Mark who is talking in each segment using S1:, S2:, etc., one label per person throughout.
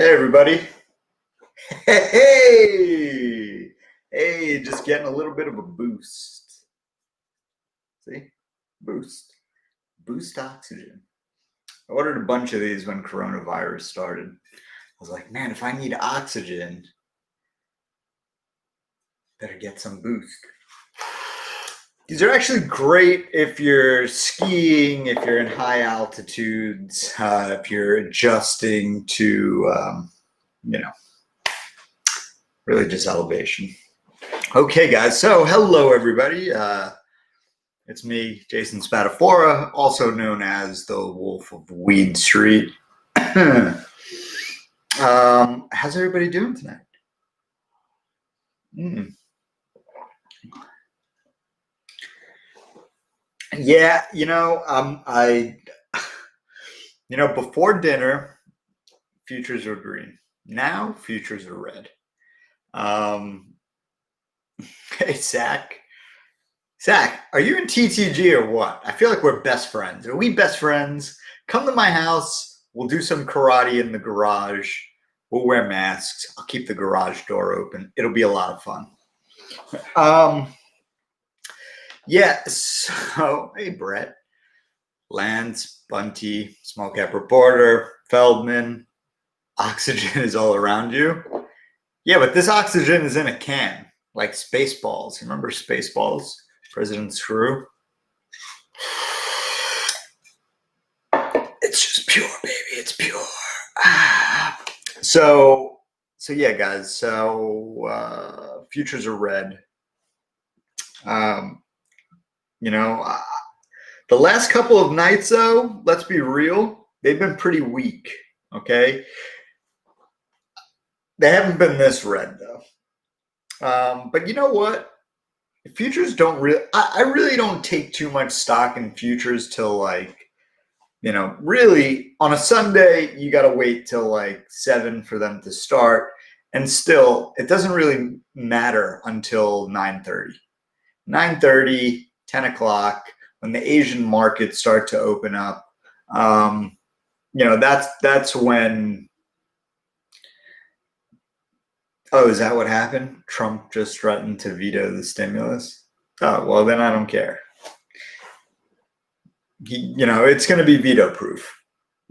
S1: Hey everybody. Hey, hey, just getting a little bit of a boost. See? Boost. Boost oxygen. I ordered a bunch of these when coronavirus started. I was like, man, if I need oxygen, better get some boost. These are actually great if you're skiing, if you're in high altitudes, if you're adjusting to, really just elevation. Okay, guys. So, hello, everybody. It's me, Jason Spatafora, also known as the Wolf of Weed Street. How's everybody doing tonight? Yeah, before dinner, futures were green. Now, futures are red. Hey, Zach. Zach, are you in TTG or what? I feel like we're best friends. Are we best friends? Come to my house. We'll do some karate in the garage. We'll wear masks. I'll keep the garage door open. It'll be a lot of fun. Yeah, so, hey, Brett. Lance, Bunty, Small Cap Reporter, Feldman. Oxygen is all around you. Yeah, but this oxygen is in a can, like Spaceballs. Remember Spaceballs? President Screw. It's just pure, baby. It's pure. So yeah, guys. So futures are red. The last couple of nights, though, let's be real, they've been pretty weak. Okay, they haven't been this red though. But you know what? Futures don't really. I really don't take too much stock in futures till really on a Sunday, you got to wait till like 7 for them to start. And still, it doesn't really matter until 9:30. 9:30, 10 o'clock, when the Asian markets start to open up. That's when. Oh, is that what happened? Trump just threatened to veto the stimulus? Oh, well, then I don't care. It's going to be veto proof.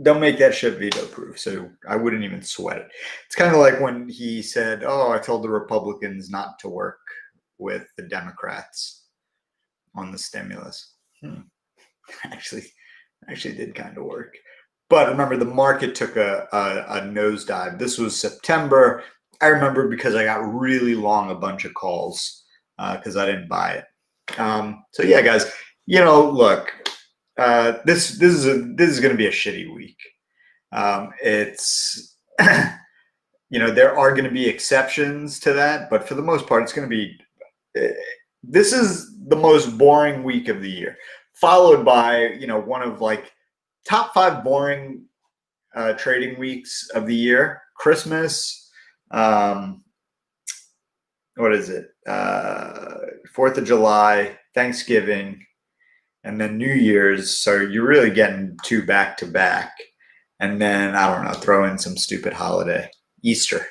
S1: Don't make that shit veto proof. So I wouldn't even sweat it. It's kind of like when he said, "Oh, I told the Republicans not to work with the Democrats on the stimulus." Actually did kind of work. But remember, the market took a nosedive. This was September. I remember because I got really long a bunch of calls because I didn't buy it. So yeah, guys, look. This is going to be a shitty week. It's there are going to be exceptions to that, but for the most part, it's going to be. This is the most boring week of the year, followed by one of like top 5 boring trading weeks of the year: Christmas. What is it? 4th of July, Thanksgiving. And then New Year's, so you're really getting 2 back to back. And then, I don't know, throw in some stupid holiday. Easter.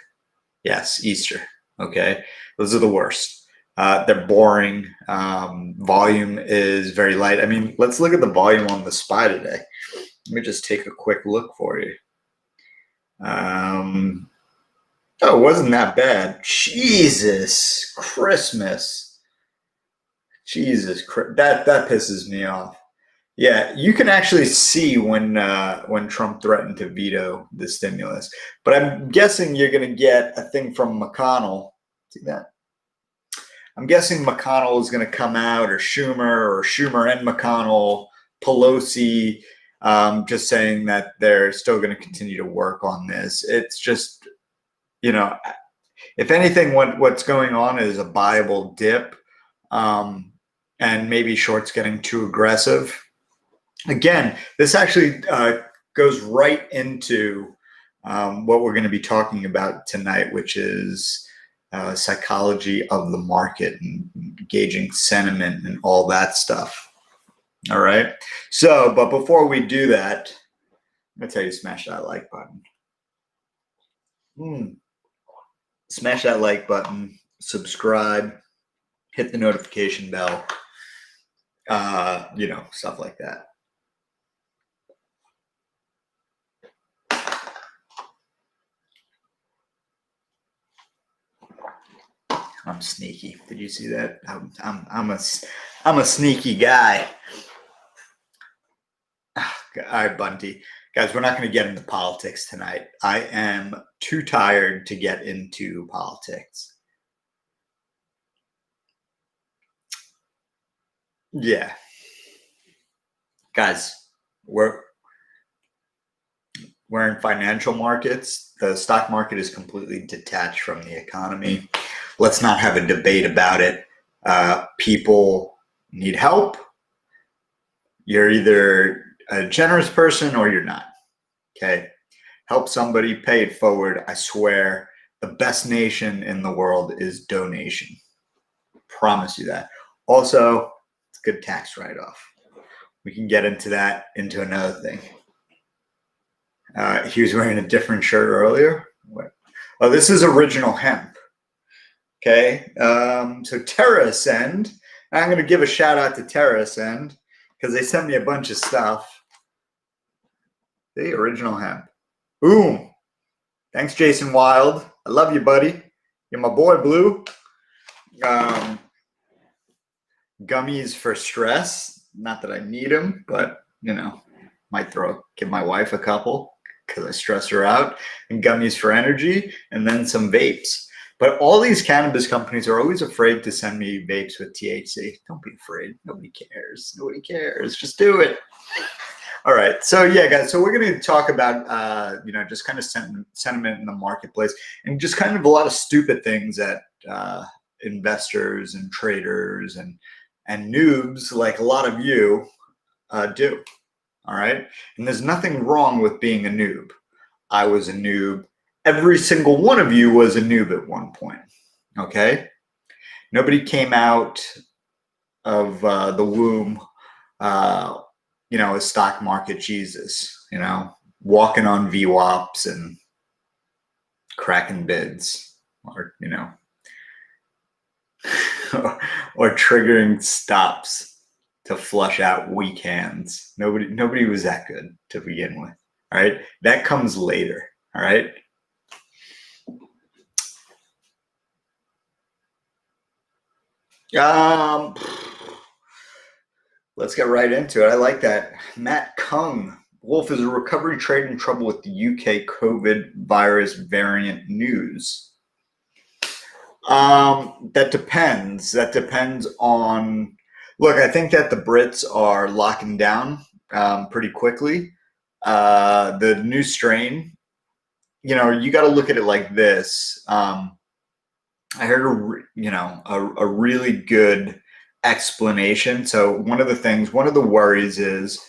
S1: Yes, Easter. Okay. Those are the worst. They're boring. Volume is very light. I mean, let's look at the volume on the SPY today. Let me just take a quick look for you. Oh, it wasn't that bad. Jesus Christmas. Jesus Christ, that pisses me off. Yeah, you can actually see when Trump threatened to veto the stimulus. But I'm guessing you're going to get a thing from McConnell. See that? I'm guessing McConnell is going to come out, or Schumer and McConnell, Pelosi, just saying that they're still going to continue to work on this. It's just, if anything, what's going on is a buyable dip. And maybe shorts getting too aggressive. Again, this actually goes right into what we're going to be talking about tonight, which is psychology of the market and gauging sentiment and all that stuff. All right. So, but before we do that, I'm going to tell you to smash that like button. Smash that like button, subscribe, hit the notification bell, stuff like that. I'm sneaky. Did you see that? I'm a sneaky guy. All right, Bunty. Guys, we're not going to get into politics tonight. I am too tired to get into politics. Yeah. Guys, we're in financial markets. The stock market is completely detached from the economy. Let's not have a debate about it. People need help. You're either a generous person or you're not. Okay. Help somebody, pay it forward. I swear the best nation in the world is donation. Promise you that. Also, it's a good tax write-off. We can get into that, into another thing. He was wearing a different shirt earlier. Oh, this is original hemp. Okay. So Terra Ascend. I'm going to give a shout out to Terra Ascend because they sent me a bunch of stuff. The original hemp. Boom. Thanks, Jason Wild. I love you, buddy. You're my boy, Blue. Gummies for stress. Not that I need them, but, might give my wife a couple because I stress her out. And gummies for energy, and then some vapes. But all these cannabis companies are always afraid to send me vapes with THC. Don't be afraid. Nobody cares. Nobody cares. Just do it. All right. So, yeah, guys. So we're going to talk about, just kind of sentiment in the marketplace and just kind of a lot of stupid things that investors and traders and noobs like a lot of you do. All right. And there's nothing wrong with being a noob. I was a noob. Every single one of you was a noob at one point. Okay. Nobody came out of the womb, as stock market Jesus, walking on VWAPs and cracking bids or, or triggering stops to flush out weak hands. Nobody was that good to begin with. All right. That comes later. All right. Let's get right into it. I like that. Matt Kung. Wolf, is a recovery trade in trouble with the UK COVID virus variant news? That depends. That depends on. Look, I think that the Brits are locking down pretty quickly. The new strain, you got to look at it like this. I heard a really good explanation. So one of the worries is,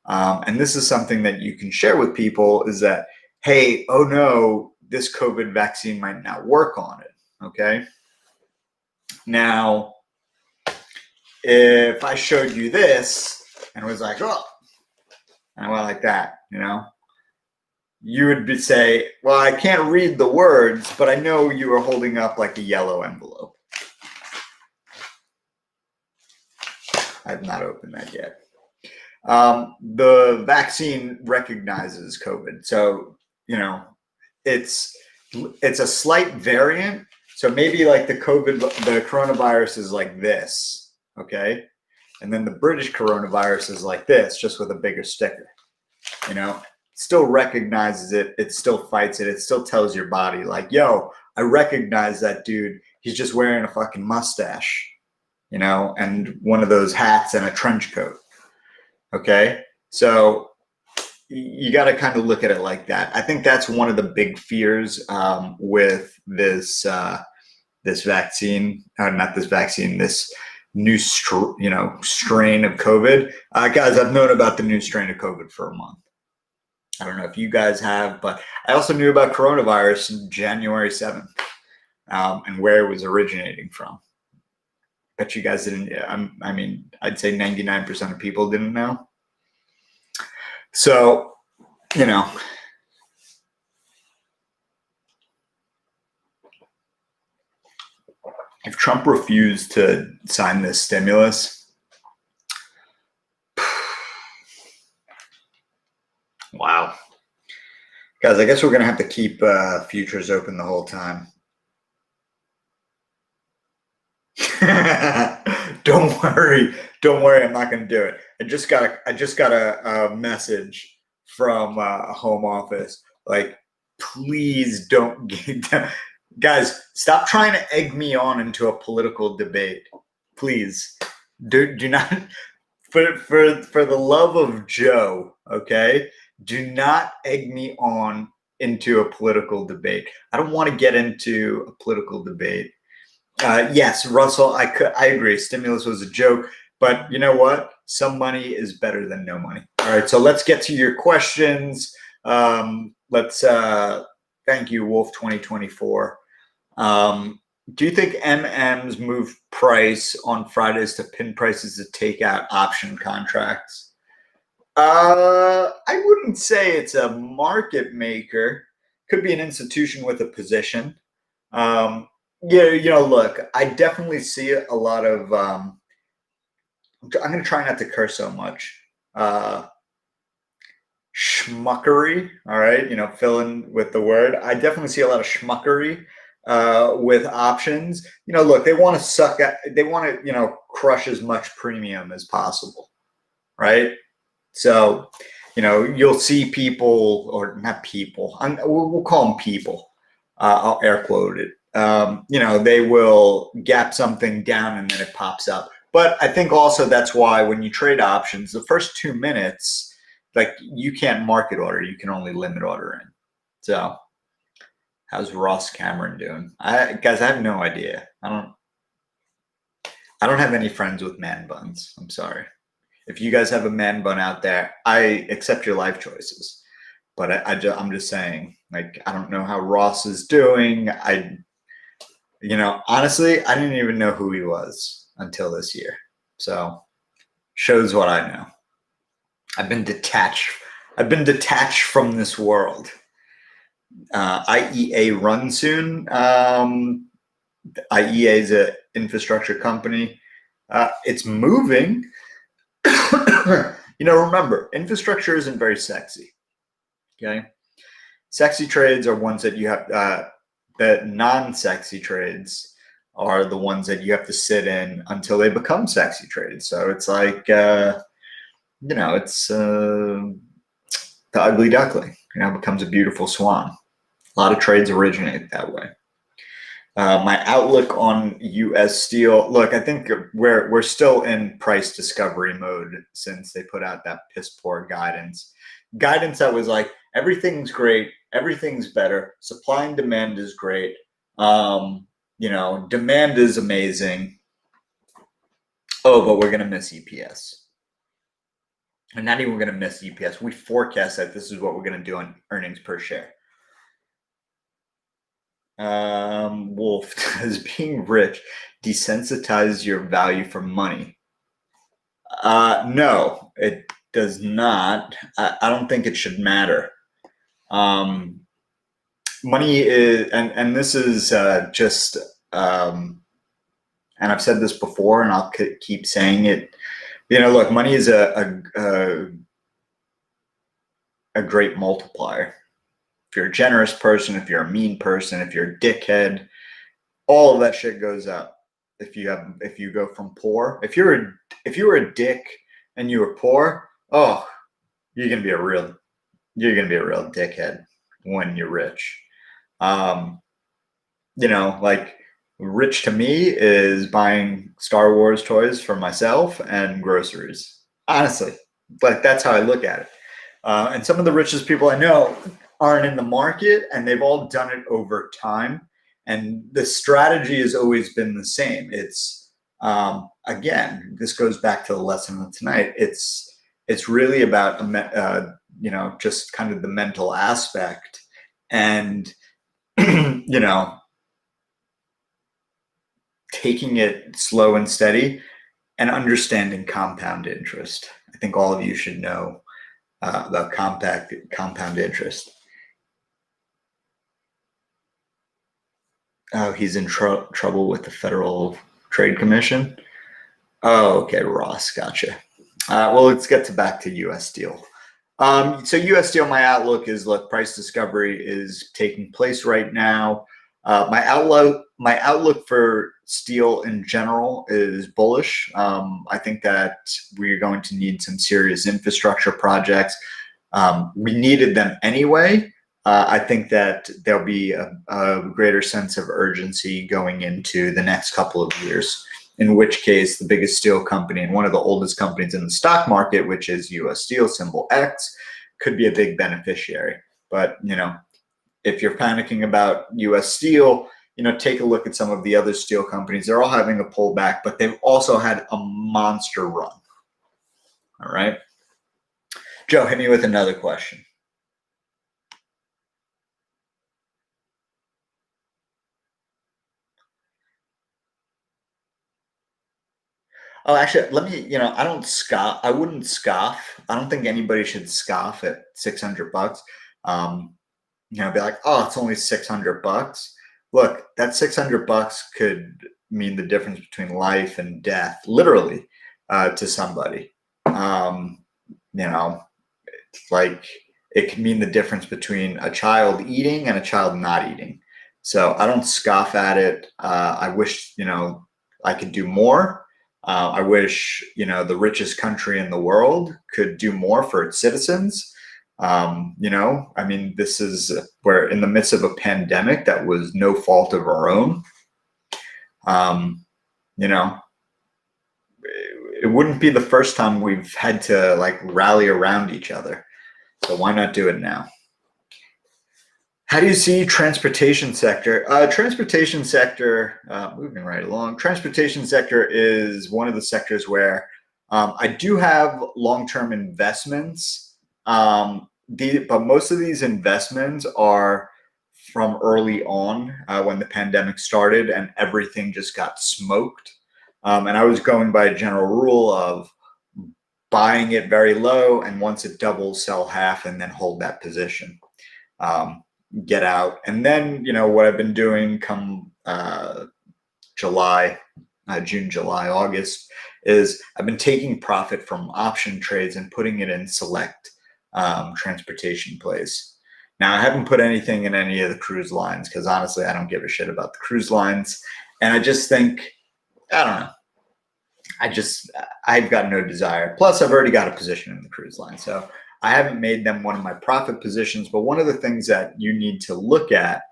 S1: and this is something that you can share with people, is that, hey, oh no, this COVID vaccine might not work on it. Okay. Now, if I showed you this and was like, oh, and I went like that, you would say, well, I can't read the words, but I know you are holding up like a yellow envelope. I have not opened that yet. The vaccine recognizes COVID. So, it's a slight variant. So maybe like the coronavirus is like this, okay? And then the British coronavirus is like this, just with a bigger sticker, still recognizes it. It still fights it. It still tells your body like, yo, I recognize that dude. He's just wearing a fucking mustache, and one of those hats and a trench coat. Okay. So you got to kind of look at it like that. I think that's one of the big fears with this vaccine, not this vaccine, this new strain of COVID. Guys, I've known about the new strain of COVID for a month. I don't know if you guys have, but I also knew about coronavirus January 7th and where it was originating from. Bet you guys didn't. I'd say 99% of people didn't know. So, If Trump refused to sign this stimulus, wow. Guys, I guess we're going to have to keep futures open the whole time. Don't worry. Don't worry. I'm not going to do it. I just got a message from home office. Like, please don't get guys, stop trying to egg me on into a political debate. Please do not for the love of Joe, okay? Do not egg me on into a political debate. I don't want to get into a political debate. Yes, Russell, I agree. Stimulus was a joke, but you know what? Some money is better than no money. All right, so let's get to your questions. Let's thank you, Wolf 2024. Do you think MMs move price on Fridays to pin prices to take out option contracts? I wouldn't say it's a market maker. Could be an institution with a position. Yeah, look, I definitely see a lot of. I'm going to try not to curse so much. Schmuckery. All right, fill in with the word. I definitely see a lot of schmuckery with options. Look, they want to suck at. They want to, crush as much premium as possible, right? So, you'll see people, or not people. We'll call them people. I'll air quote it. They will gap something down and then it pops up. But I think also that's why when you trade options, the first 2 minutes, like, you can't market order, you can only limit order in. So how's Ross Cameron doing? Guys, I have no idea. I don't have any friends with man buns. I'm sorry. If you guys have a man bun out there, I accept your life choices. But I'm just saying, like, I don't know how Ross is doing. Honestly, I didn't even know who he was until this year. So shows what I know. I've been detached from this world. IEA run soon. IEA is an infrastructure company. It's moving. Remember, infrastructure isn't very sexy. Okay. Sexy trades are ones that you have, the non-sexy trades are the ones that you have to sit in until they become sexy trades. So it's like, it's the ugly duckling, becomes a beautiful swan. A lot of trades originate that way. My outlook on U.S. steel. Look, I think we're still in price discovery mode since they put out that piss poor guidance. Guidance that was like, everything's great, everything's better, supply and demand is great, demand is amazing. Oh, but we're gonna miss EPS. And not even gonna miss EPS. We forecast that this is what we're gonna do on earnings per share. Wolf, does being rich desensitize your value for money? No, it does not. I don't think it should matter. Money is, and this is just, and I've said this before, and I'll keep saying it. Look, money is a great multiplier. If you're a generous person, if you're a mean person, if you're a dickhead, all of that shit goes up. If you go from poor, if you were a dick and you were poor, oh, you're gonna be a real dickhead when you're rich. Like, rich to me is buying Star Wars toys for myself and groceries. Honestly, like, that's how I look at it. And some of the richest people I know aren't in the market, and they've all done it over time. And the strategy has always been the same. It's, again, this goes back to the lesson of tonight. It's really about, just kind of the mental aspect, and, taking it slow and steady and understanding compound interest. I think all of you should know about compound interest. Oh, he's in trouble with the Federal Trade Commission. Oh, okay, Ross, gotcha. Well, let's get back to U.S. Steel. So U.S. Steel, my outlook is, look, price discovery is taking place right now. My outlook for steel in general is bullish. I think that we're going to need some serious infrastructure projects. We needed them anyway. I think that there'll be a greater sense of urgency going into the next couple of years, in which case the biggest steel company and one of the oldest companies in the stock market, which is U.S. Steel, symbol X, could be a big beneficiary. But, if you're panicking about U.S. Steel, take a look at some of the other steel companies. They're all having a pullback, but they've also had a monster run. All right. Joe, hit me with another question. Oh, actually, let me, I don't scoff. I wouldn't scoff. I don't think anybody should scoff at $600. Be like, oh, it's only $600. Look, that $600 could mean the difference between life and death, literally, to somebody. Like it can mean the difference between a child eating and a child not eating. So I don't scoff at it. I wish, I could do more. I wish, the richest country in the world could do more for its citizens. We're in the midst of a pandemic that was no fault of our own. It wouldn't be the first time we've had to rally around each other. So why not do it now? How do you see transportation sector? Moving right along. Transportation sector is one of the sectors where I do have long-term investments, but most of these investments are from early on when the pandemic started and everything just got smoked. And I was going by a general rule of buying it very low, and once it doubles, sell half and then hold that position. Get out. And then, what I've been doing come June, July, August, is I've been taking profit from option trades and putting it in select transportation plays. Now, I haven't put anything in any of the cruise lines because honestly, I don't give a shit about the cruise lines. And I just think, I don't know. I've got no desire. Plus, I've already got a position in the cruise line. So I haven't made them one of my profit positions. But one of the things that you need to look at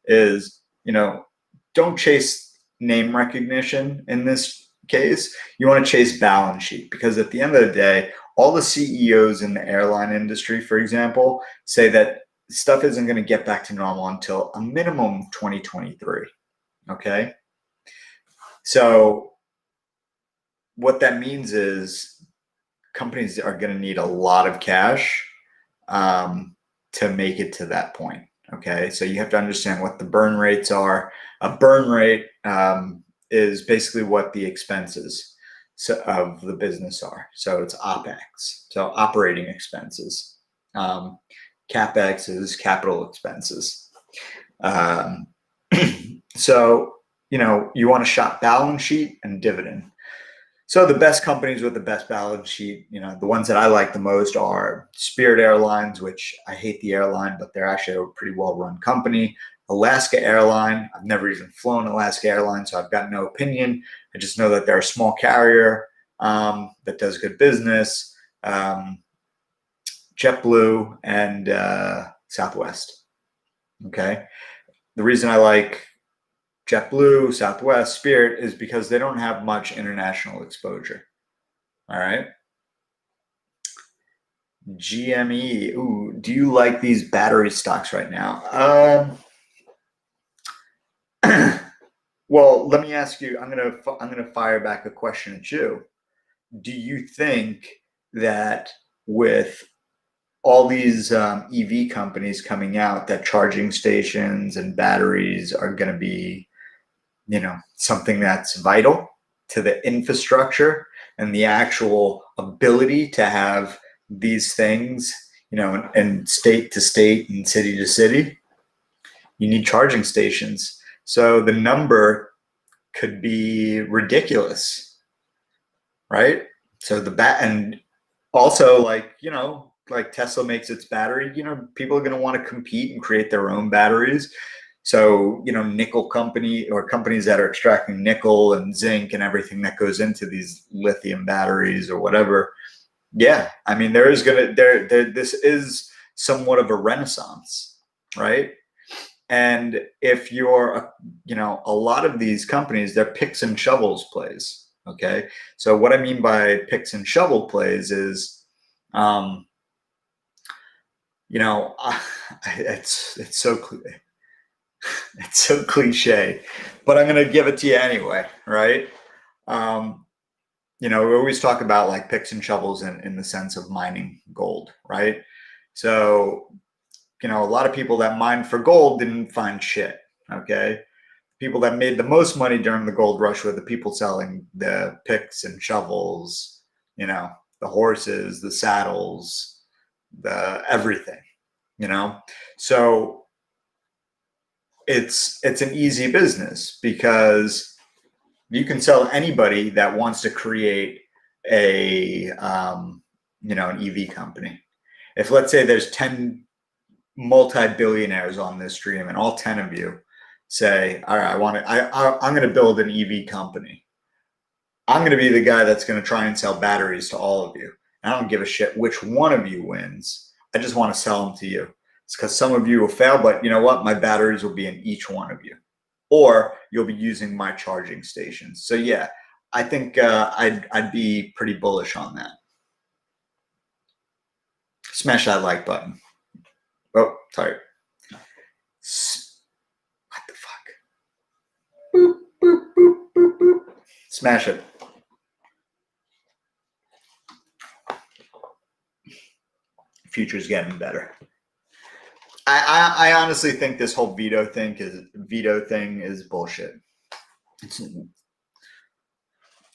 S1: is, don't chase name recognition in this case. You want to chase balance sheet, because at the end of the day, all the CEOs in the airline industry, for example, say that stuff isn't going to get back to normal until a minimum 2023. Okay. So what that means is companies are going to need a lot of cash to make it to that point. Okay, so you have to understand what the burn rates are. A burn rate is basically what the expenses of the business are. So it's OPEX, so operating expenses. CapEx is capital expenses. So, you want to shop balance sheet and dividend. So the best companies with the best balance sheet, the ones that I like the most are Spirit Airlines, which I hate the airline, but they're actually a pretty well-run company. Alaska Airline, I've never even flown Alaska Airlines, so I've got no opinion. I just know that they're a small carrier that does good business. JetBlue and Southwest. Okay. The reason I like JetBlue, Southwest, Spirit is because they don't have much international exposure. All right. GME. Ooh, do you like these battery stocks right now? Well, let me ask you. I'm gonna fire back a question at you. Do you think that with all these EV companies coming out, that charging stations and batteries are going to be something that's vital to the infrastructure and the actual ability to have these things, and state to state and city to city? You need charging stations. So the number could be ridiculous, right? So and also, like, like Tesla makes its battery, people are going to want to compete and create their own batteries. So, nickel company or companies that are extracting nickel and zinc and everything that goes into these lithium batteries or whatever. Yeah, I mean, this is somewhat of a renaissance, right? And if you're, a lot of these companies, they're picks and shovels plays. Okay. So what I mean by picks and shovel plays is, it's so cliche, but I'm going to give it to you anyway. Right. We always talk about like picks and shovels in the sense of mining gold. Right. So, a lot of people that mined for gold didn't find shit. Okay. People that made the most money during the gold rush were the people selling the picks and shovels, the horses, the saddles, the everything, So it's an easy business because you can sell anybody that wants to create an EV company. If, let's say, there's 10 multi-billionaires on this stream and all 10 of you say, all right, I'm going to build an EV company. I'm going to be the guy that's going to try and sell batteries to all of you. And I don't give a shit which one of you wins. I just want to sell them to you. It's because some of you will fail, but you know what? My batteries will be in each one of you, or you'll be using my charging stations. So yeah, I think I'd be pretty bullish on that. Smash that like button. Oh, sorry. What the fuck? Boop, boop, boop, boop, boop. Smash it. Future's getting better. I honestly think this whole veto thing is bullshit.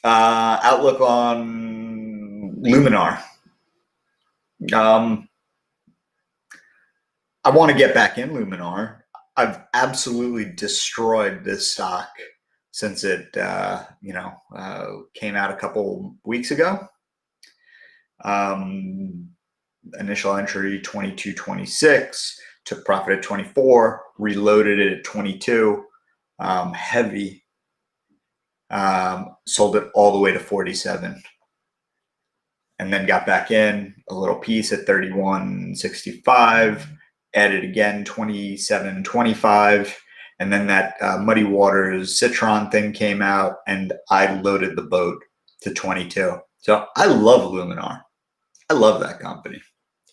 S1: Outlook on Luminar. I want to get back in Luminar. I've absolutely destroyed this stock since it came out a couple weeks ago. Initial entry 22.26, took profit at 24, reloaded it at 22, heavy, sold it all the way to 47, and then got back in a little piece at 31.65, added again 27.25, and then that Muddy Waters Citron thing came out, and I loaded the boat to 22. So I love Luminar. I love that company.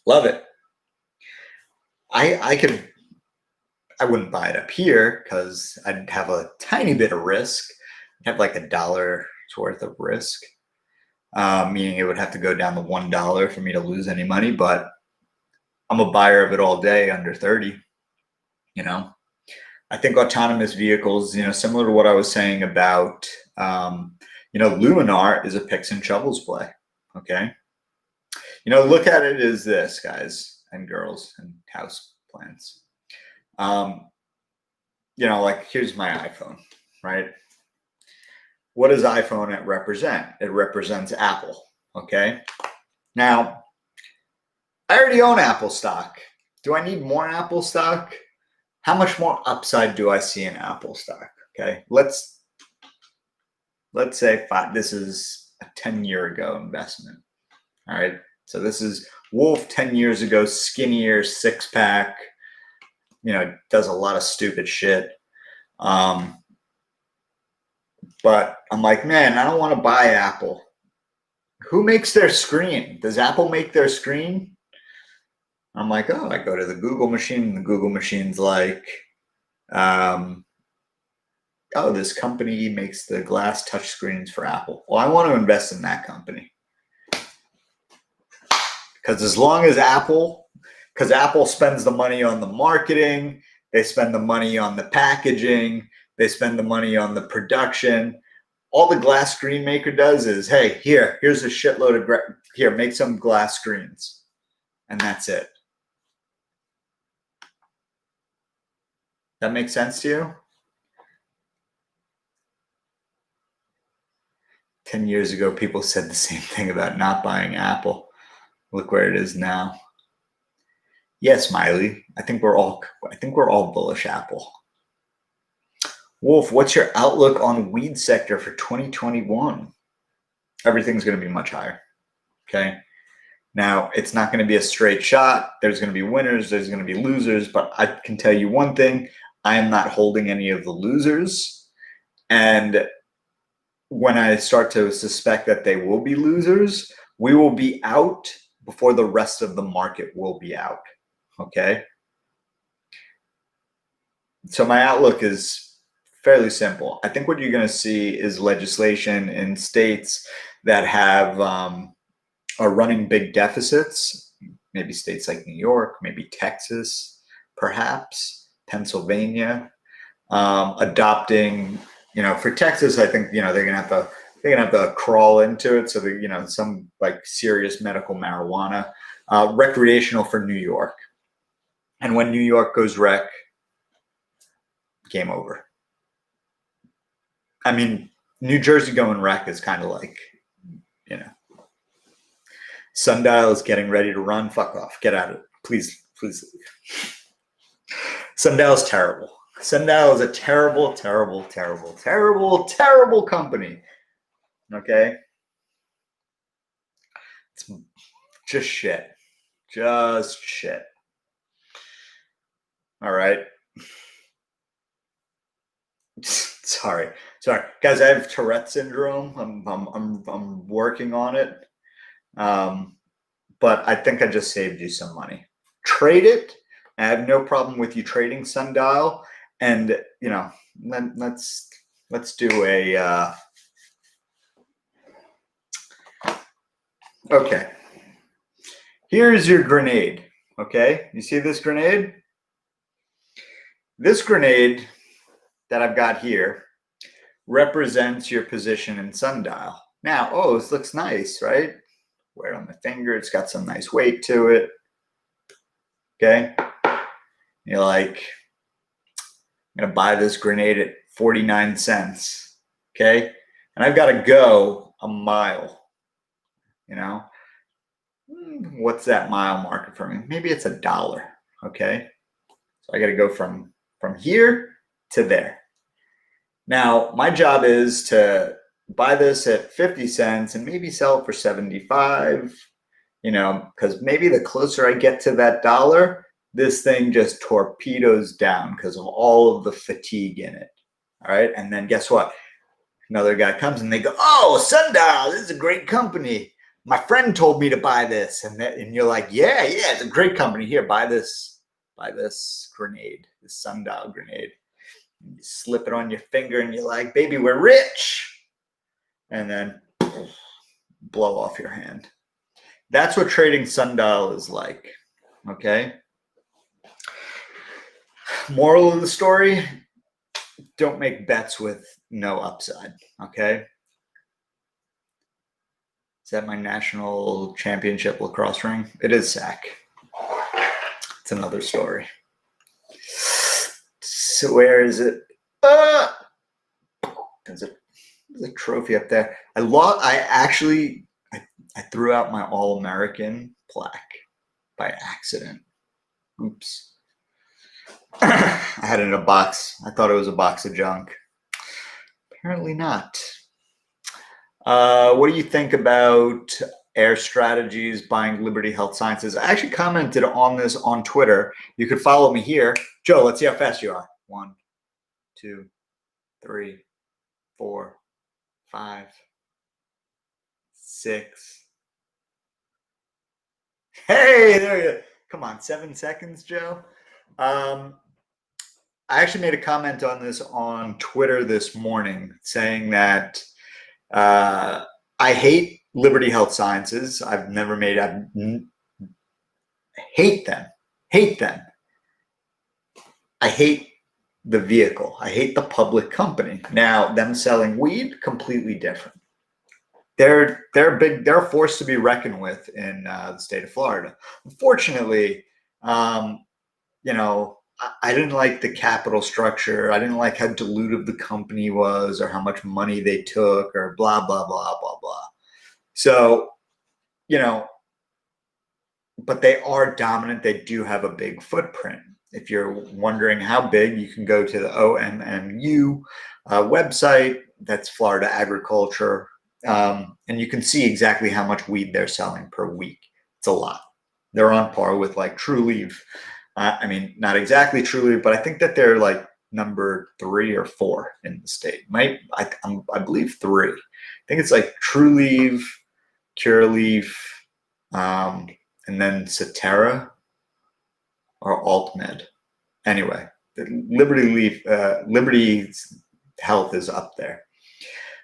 S1: Love it. I wouldn't buy it up here because I'd have a tiny bit of risk. I'd have like $1's worth of risk, meaning it would have to go down to $1 for me to lose any money. But I'm a buyer of it all day under 30. I think autonomous vehicles, similar to what I was saying about, Luminar is a picks and shovels play. Okay. Look at it as this, guys and girls and house plants. Like here's my iPhone, right? What does iPhone represent? It represents Apple, okay? Now, I already own Apple stock. Do I need more Apple stock? How much more upside do I see in Apple stock? Okay, let's say this is a 10-year ago investment. All right. So this is Wolf 10 years ago, skinnier, six-pack, does a lot of stupid shit. But I'm like, man, I don't want to buy Apple. Who makes their screen? Does Apple make their screen? I'm like, oh, I go to the Google machine, and the Google machine's like, oh, this company makes the glass touchscreens for Apple. Well, I want to invest in that company. Because as long as Apple spends the money on the marketing, they spend the money on the packaging, they spend the money on the production. All the glass screen maker does is, hey, here's a shitload of, here, make some glass screens. And that's it. That makes sense to you? 10 years ago, people said the same thing about not buying Apple. Look where it is now. Yes, Miley. I think we're all bullish Apple. Wolf, what's your outlook on weed sector for 2021? Everything's going to be much higher. Okay. Now, it's not going to be a straight shot. There's going to be winners. There's going to be losers. But I can tell you one thing. I am not holding any of the losers. And when I start to suspect that they will be losers, we will be out before the rest of the market will be out. Okay. So my outlook is fairly simple. I think what you're going to see is legislation in states that have are running big deficits, maybe states like New York, maybe Texas, perhaps Pennsylvania, adopting, for Texas, I think, they're gonna have to crawl into it. So that, some like serious medical marijuana, recreational for New York. And when New York goes rec, game over. I mean, New Jersey going rec is kind of like, Sundial is getting ready to run. Fuck off. Get out of it. Please leave. Sundial is terrible. Sundial is a terrible, terrible, terrible, terrible, terrible company. Okay? It's just shit. Just shit. All right. Sorry, guys. I have Tourette syndrome. I'm working on it. But I think I just saved you some money. Trade it. I have no problem with you trading Sundial. And let's do a okay. Here's your grenade. Okay, you see this grenade? This grenade that I've got here represents your position in Sundial. Now, this looks nice, right? Wear it on the finger. It's got some nice weight to it. Okay. You're like, I'm going to buy this grenade at 49 cents. Okay. And I've got to go a mile. What's that mile market for me? Maybe it's $1. Okay. So I got to go from here to there. Now, my job is to buy this at 50 cents and maybe sell it for 75, because maybe the closer I get to that dollar, this thing just torpedoes down because of all of the fatigue in it. All right. And then guess what? Another guy comes and they go, "Oh, Sundial, this is a great company. My friend told me to buy this." And you're like, yeah, it's a great company. Here, buy this grenade, this Sundial grenade. You slip it on your finger and you're like, "Baby, we're rich." And then blow off your hand. That's what trading Sundial is like. Okay. Moral of the story, don't make bets with no upside. Okay. Is that my national championship lacrosse ring? It is SAC. It's another story. So where is it? There's a trophy up there. I threw out my All-American plaque by accident. Oops. I had it in a box. I thought it was a box of junk. Apparently not. What do you think about Air Strategies buying Liberty Health Sciences? I actually commented on this on Twitter. You could follow me here. Joe, let's see how fast you are. 1, 2, 3, 4, 5, 6. Hey, there you go. Come on, 7 seconds, Joe. I actually made a comment on this on Twitter this morning saying that I hate Liberty Health Sciences. I hate them. I hate the vehicle. I hate the public company. Now, them selling weed, completely different. They're big. They're a force to be reckoned with in the state of Florida. Unfortunately, I didn't like the capital structure. I didn't like how dilutive the company was or how much money they took or blah, blah, blah, blah, blah. So, you know, but they are dominant. They do have a big footprint. If you're wondering how big, you can go to the OMMU website. That's Florida Agriculture. And you can see exactly how much weed they're selling per week. It's a lot. They're on par with like True Leaf. I mean, not exactly True Leaf, but I think that they're like number 3 or 4 in the state. I believe 3. I think it's like True Leaf, Cure Leaf, and then Cetera or AltMed. Anyway, Liberty Health is up there.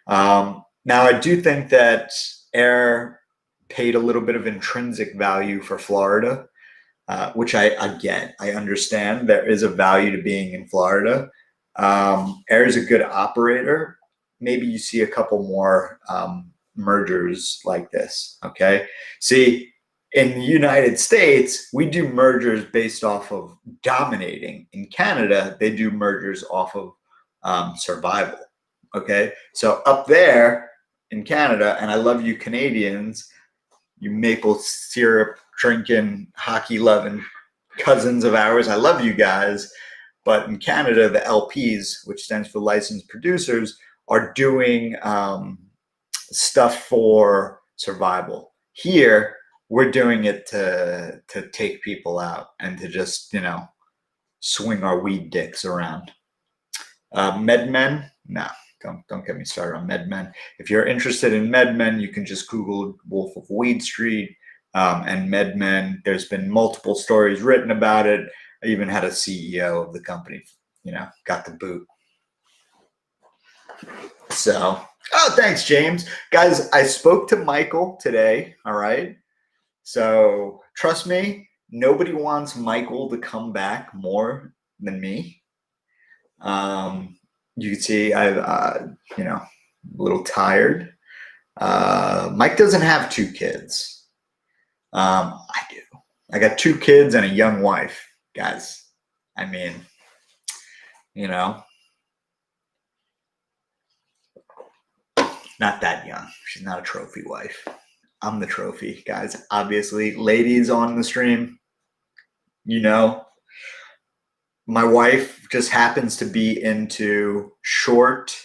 S1: Now, I do think that Air paid a little bit of intrinsic value for Florida, which I get. I understand there is a value to being in Florida. Air is a good operator. Maybe you see a couple more mergers like this, okay? See, in the United States, we do mergers based off of dominating. In Canada, they do mergers off of survival, okay? So up there in Canada, and I love you Canadians, you maple syrup drinking, hockey loving cousins of ours, I love you guys. But in Canada, the LPs, which stands for licensed producers, are doing stuff for survival. Here, we're doing it to take people out and to just, swing our weed dicks around. MedMen, no, don't get me started on MedMen. If you're interested in MedMen, you can just Google Wolf of Weed Street and MedMen. There's been multiple stories written about it. I even had a CEO of the company, got the boot. So, oh, thanks, James. Guys, I spoke to Michael today, all right? So, trust me, nobody wants Michael to come back more than me. You can see I'm, a little tired. Mike doesn't have 2 kids. I do. I got 2 kids and a young wife, guys. I mean, not that young. She's not a trophy wife. I'm the trophy, guys. Obviously, ladies on the stream, my wife just happens to be into short,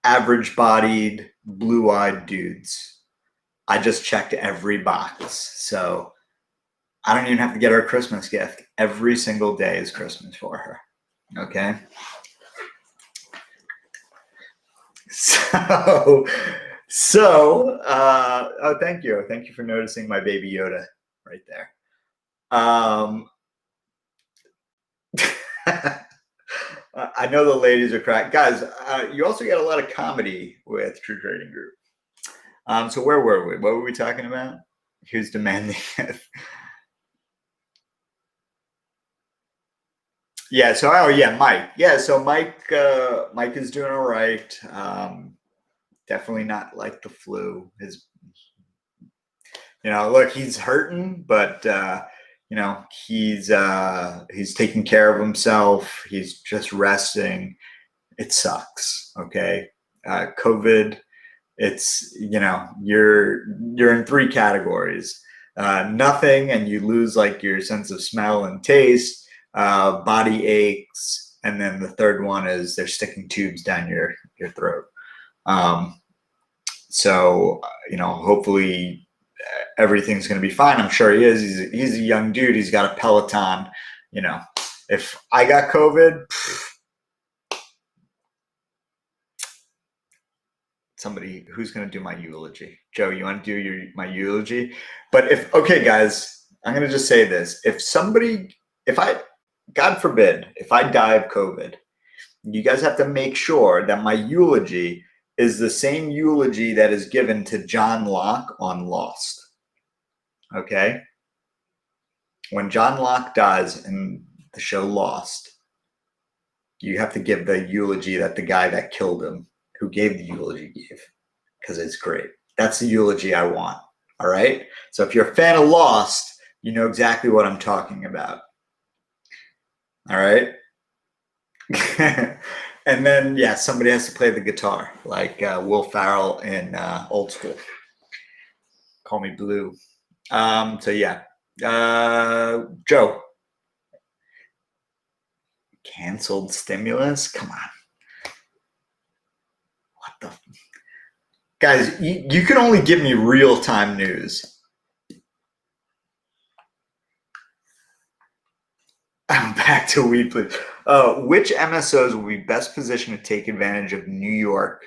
S1: average-bodied, blue-eyed dudes. I just checked every box. So I don't even have to get her a Christmas gift. Every single day is Christmas for her. Okay? So, oh, thank you. Thank you for noticing my baby Yoda right there. I know the ladies are crying. Guys, you also get a lot of comedy with True Trading Group. So where were we? What were we talking about? Who's demanding it? Yeah, so Mike. Yeah, so Mike is doing all right. Definitely not like the flu. Look, he's hurting, but he's taking care of himself. He's just resting. It sucks. Okay. COVID, it's, you're in 3 categories. Nothing, and you lose like your sense of smell and taste. Body aches, and then the third one is they're sticking tubes down your throat. So hopefully everything's going to be fine. I'm sure he is. He's a young dude. He's got a Peloton. If I got COVID, somebody who's going to do my eulogy. Joe, you want to do my eulogy? But okay, guys, I'm going to just say this. God forbid, if I die of COVID, you guys have to make sure that my eulogy is the same eulogy that is given to John Locke on Lost. Okay? When John Locke dies in the show Lost, you have to give the eulogy that the guy that killed him, who gave the eulogy, gave, because it's great. That's the eulogy I want. All right? So if you're a fan of Lost, you know exactly what I'm talking about. All right. And then, yeah, somebody has to play the guitar, like Will Ferrell in Old School. Call Me Blue. So, yeah. Joe. Canceled stimulus? Come on. What the? Guys, you can only give me real-time news. I'm back to weed, please. Which MSOs will be best positioned to take advantage of New York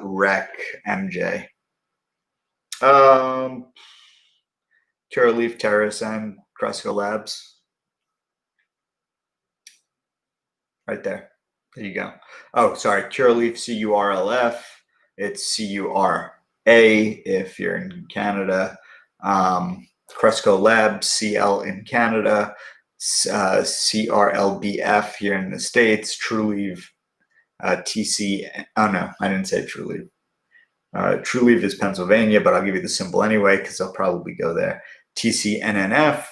S1: rec MJ? Curaleaf, Terrace, and Cresco Labs. Right there. There you go. Oh, sorry. Curaleaf, CURLF. It's CURA if you're in Canada. Cresco Labs, CL in Canada. CRLBF here in the States. TrueLeaf, TC. Oh, no, I didn't say TrueLeaf. TrueLeaf is Pennsylvania, but I'll give you the symbol anyway because I'll probably go there. TCNNF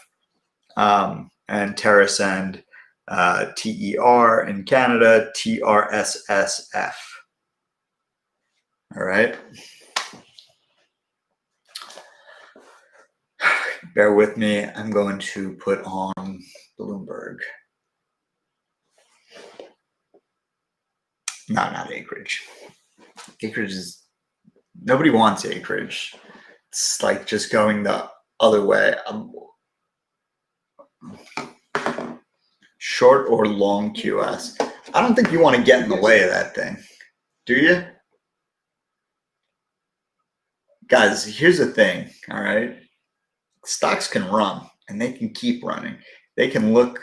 S1: and TerraSend, TER in Canada, TRSSF. All right. Bear with me. I'm going to put on Bloomberg. No, not Acreage. Acreage is, nobody wants Acreage. It's like just going the other way. Short or long QS? I don't think you want to get in the way of that thing. Do you? Guys, here's the thing, all right? Stocks can run and they can keep running. They can look,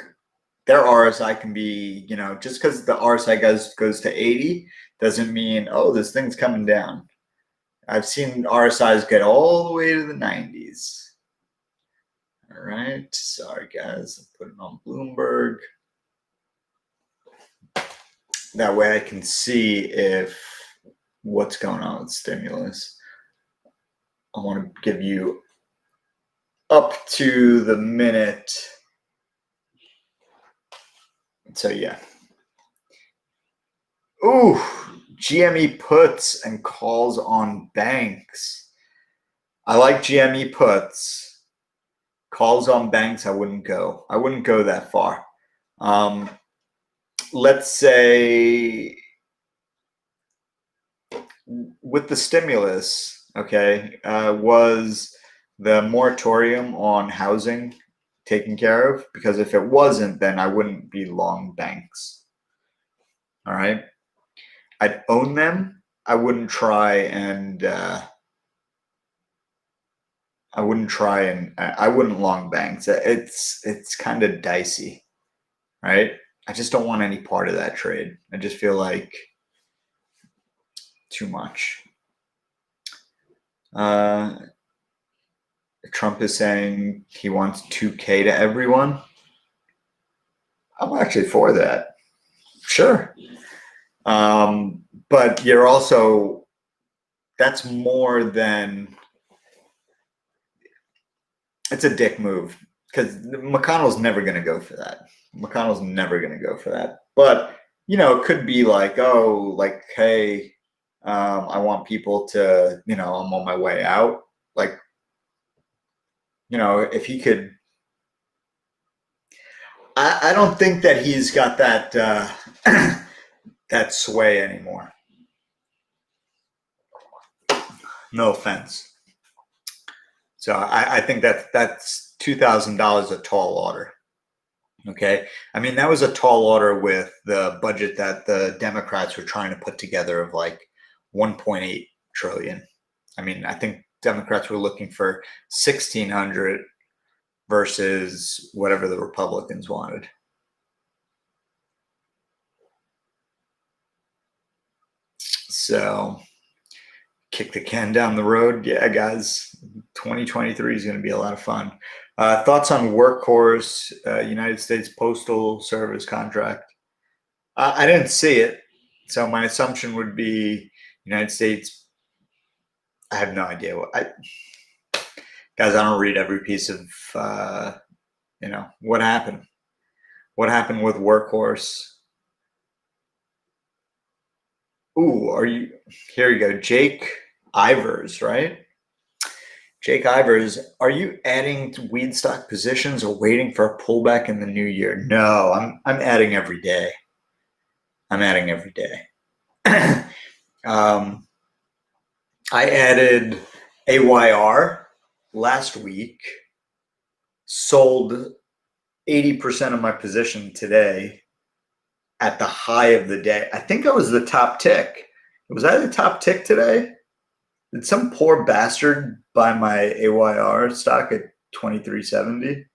S1: their RSI can be, just because the RSI goes to 80 doesn't mean, oh, this thing's coming down. I've seen RSIs get all the way to the 90s. All right, sorry guys, I'm putting on Bloomberg. That way I can see what's going on with stimulus. I want to give you up to the minute. So yeah. Ooh, GME puts and calls on banks. I like GME puts. Calls on banks, I wouldn't go. I wouldn't go that far. Let's say with the stimulus, okay, was the moratorium on housing taken care of? Because if it wasn't, then I wouldn't be long banks. All right. I'd own them. I wouldn't try and I wouldn't long banks. It's kind of dicey, right? I just don't want any part of that trade. I just feel like too much. Trump is saying he wants 2K to everyone. I'm actually for that. Sure. But you're also, that's more than, it's a dick move because McConnell's never going to go for that. McConnell's never going to go for that. But, it could be like, oh, like, hey, I want people to, I'm on my way out. Like, if he could, I don't think that he's got that, that sway anymore. No offense. So I think that's $2,000 a tall order. Okay. I mean, that was a tall order with the budget that the Democrats were trying to put together of like 1.8 trillion. I mean, I think Democrats were looking for 1,600 versus whatever the Republicans wanted. So kick the can down the road. Yeah, guys, 2023 is going to be a lot of fun. Thoughts on Workhorse, United States Postal Service contract? I didn't see it, so my assumption would be United States. I have no idea guys, I don't read every piece of, what happened. What happened with Workhorse? Ooh, here you go. Jake Ivers, right? Jake Ivers, are you adding to weed stock positions or waiting for a pullback in the new year? No, I'm adding every day. I'm adding every day. I added AYR last week, sold 80% of my position today at the high of the day. I think I was the top tick. Was I the top tick today? Did some poor bastard buy my AYR stock at 23.70?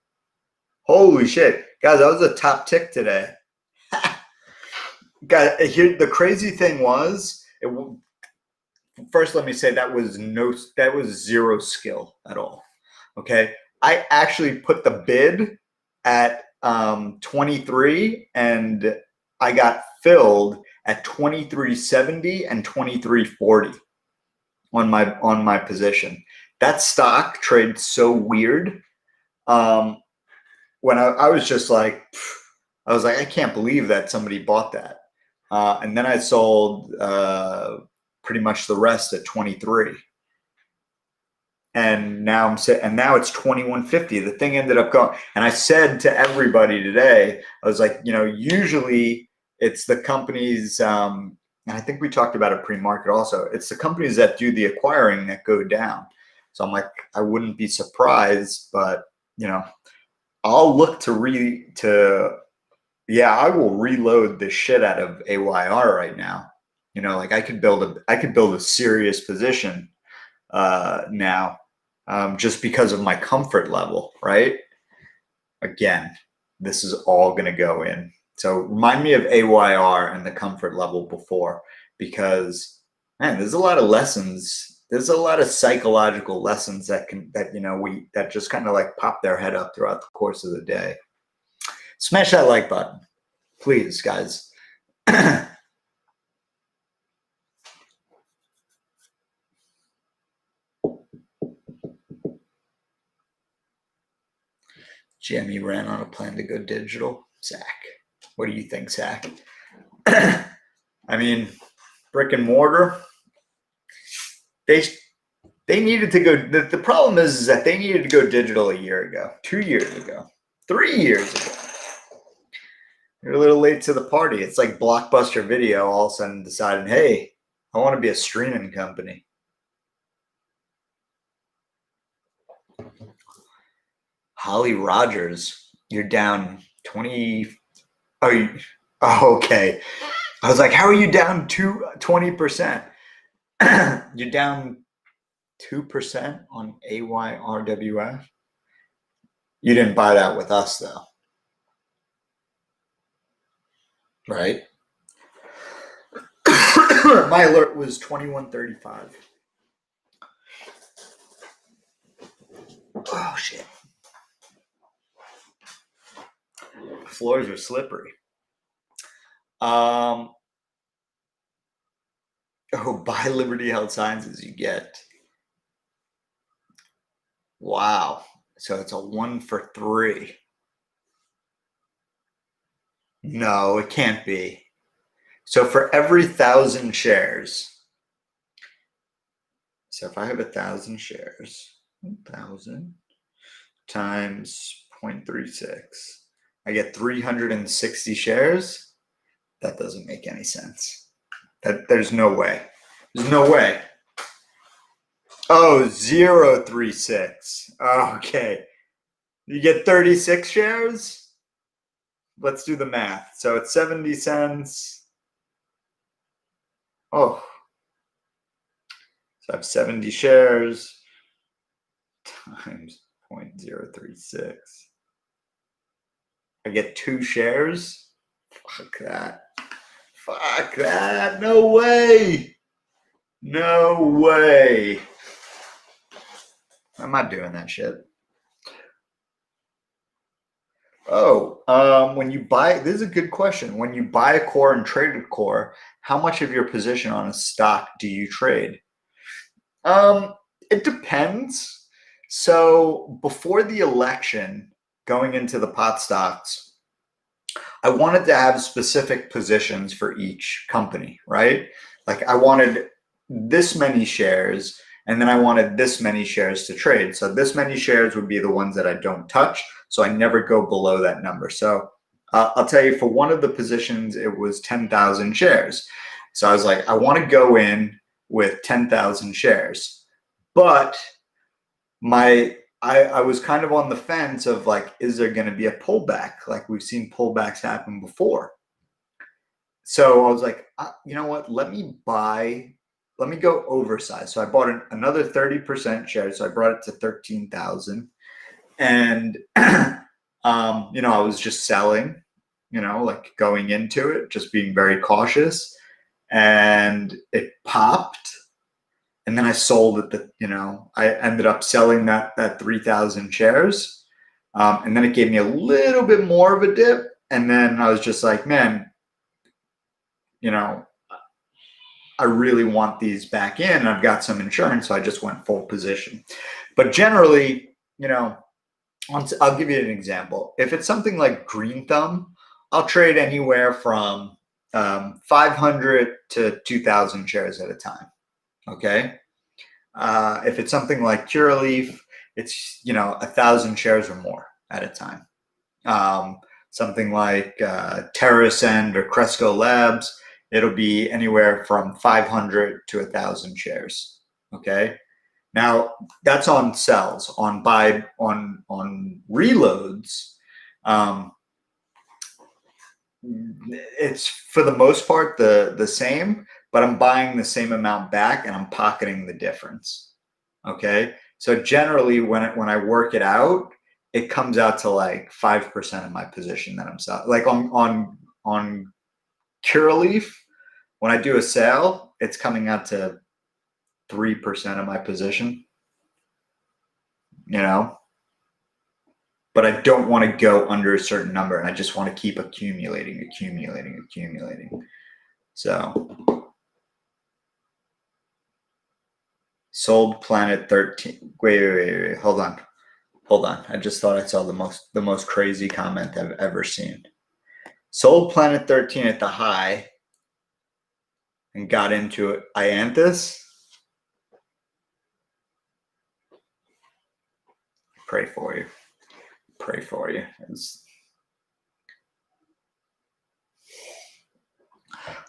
S1: Holy shit. Guys, I was a top tick today. Guys, here the crazy thing was, first let me say that was zero skill at all. Okay? I actually put the bid at 23 and I got filled at 23.70 and 23.40 on my position. That stock trades so weird. When I was just like, I was like, I can't believe that somebody bought that. And then I sold pretty much the rest at 23. And now it's 21.50. The thing ended up going, and I said to everybody today, I was like, usually it's the companies, and I think we talked about it pre-market also. It's the companies that do the acquiring that go down. So I'm like, I wouldn't be surprised, but I'll look I will reload the shit out of AYR right now. Like I could build a serious position now. Just because of my comfort level, right? Again, this is all going to go in. So remind me of AYR and the comfort level before, because man, there's a lot of lessons. There's a lot of psychological lessons that just kind of like pop their head up throughout the course of the day. Smash that like button, please, guys. Jimmy ran on a plan to go digital. Zach, what do you think, Zach? I mean, brick and mortar, they needed to go. The problem is that they needed to go digital a year ago, 2 years ago, 3 years ago. You're a little late to the party. It's like Blockbuster Video all of a sudden deciding, hey, I want to be a streaming company. Holly Rogers, you're down 20. Oh, okay. I was like, how are you down 20%? You're down 2% on AYRWF. You didn't buy that with us, though. Right? My alert was 21.35. Oh, shit. Floors are slippery. Oh, buy Liberty Health Sciences, you get. Wow. So it's a 1 for 3. No, it can't be. So for every 1,000 shares, so if I have 1,000 shares, 1,000 times 0.36, I get 360 shares. That doesn't make any sense. There's no way. There's no way. Oh, 0.36. Okay. You get 36 shares? Let's do the math. So it's 70 cents. Oh. So I have 70 shares times 0.036. I get 2 shares? Fuck that. Fuck that. No way. No way. I'm not doing that shit. Oh, when you buy, this is a good question. When you buy a core and trade a core, how much of your position on a stock do you trade? It depends. So before the election, going into the pot stocks, I wanted to have specific positions for each company, right? Like I wanted this many shares, and then I wanted this many shares to trade. So this many shares would be the ones that I don't touch. So I never go below that number. So I'll tell you, for one of the positions, it was 10,000 shares. So I was like, I want to go in with 10,000 shares, but I was kind of on the fence of like, is there going to be a pullback? Like we've seen pullbacks happen before. So I was like, you know what? Let me go oversized. So I bought another 30% share. So I brought it to 13,000. And, you know, I was just selling, you know, like going into it, just being very cautious. And it popped. And then I sold it. You know, I ended up selling that 3,000 shares, and then it gave me a little bit more of a dip. And then I was just like, man, you know, I really want these back in. And I've got some insurance, so I just went full position. But generally, you know, I'll give you an example. If it's something like Green Thumb, I'll trade anywhere from 500 to 2,000 shares at a time. Okay. If it's something like Curaleaf, it's, you know, 1,000 shares or more at a time. Something like TerraSend or Cresco Labs, it'll be anywhere from 500 to 1,000 shares. Okay. Now that's on sells. On reloads, it's for the most part the same, but I'm buying the same amount back and I'm pocketing the difference. Okay. So generally when I work it out, it comes out to like 5% of my position that I'm selling. Like on Curaleaf, when I do a sale, it's coming out to 3% of my position, you know, but I don't want to go under a certain number, and I just want to keep accumulating. So sold Planet 13. Wait. Hold on. I just thought I saw the most crazy comment I've ever seen. Sold Planet 13 at the high and got into it. Ianthus. Pray for you.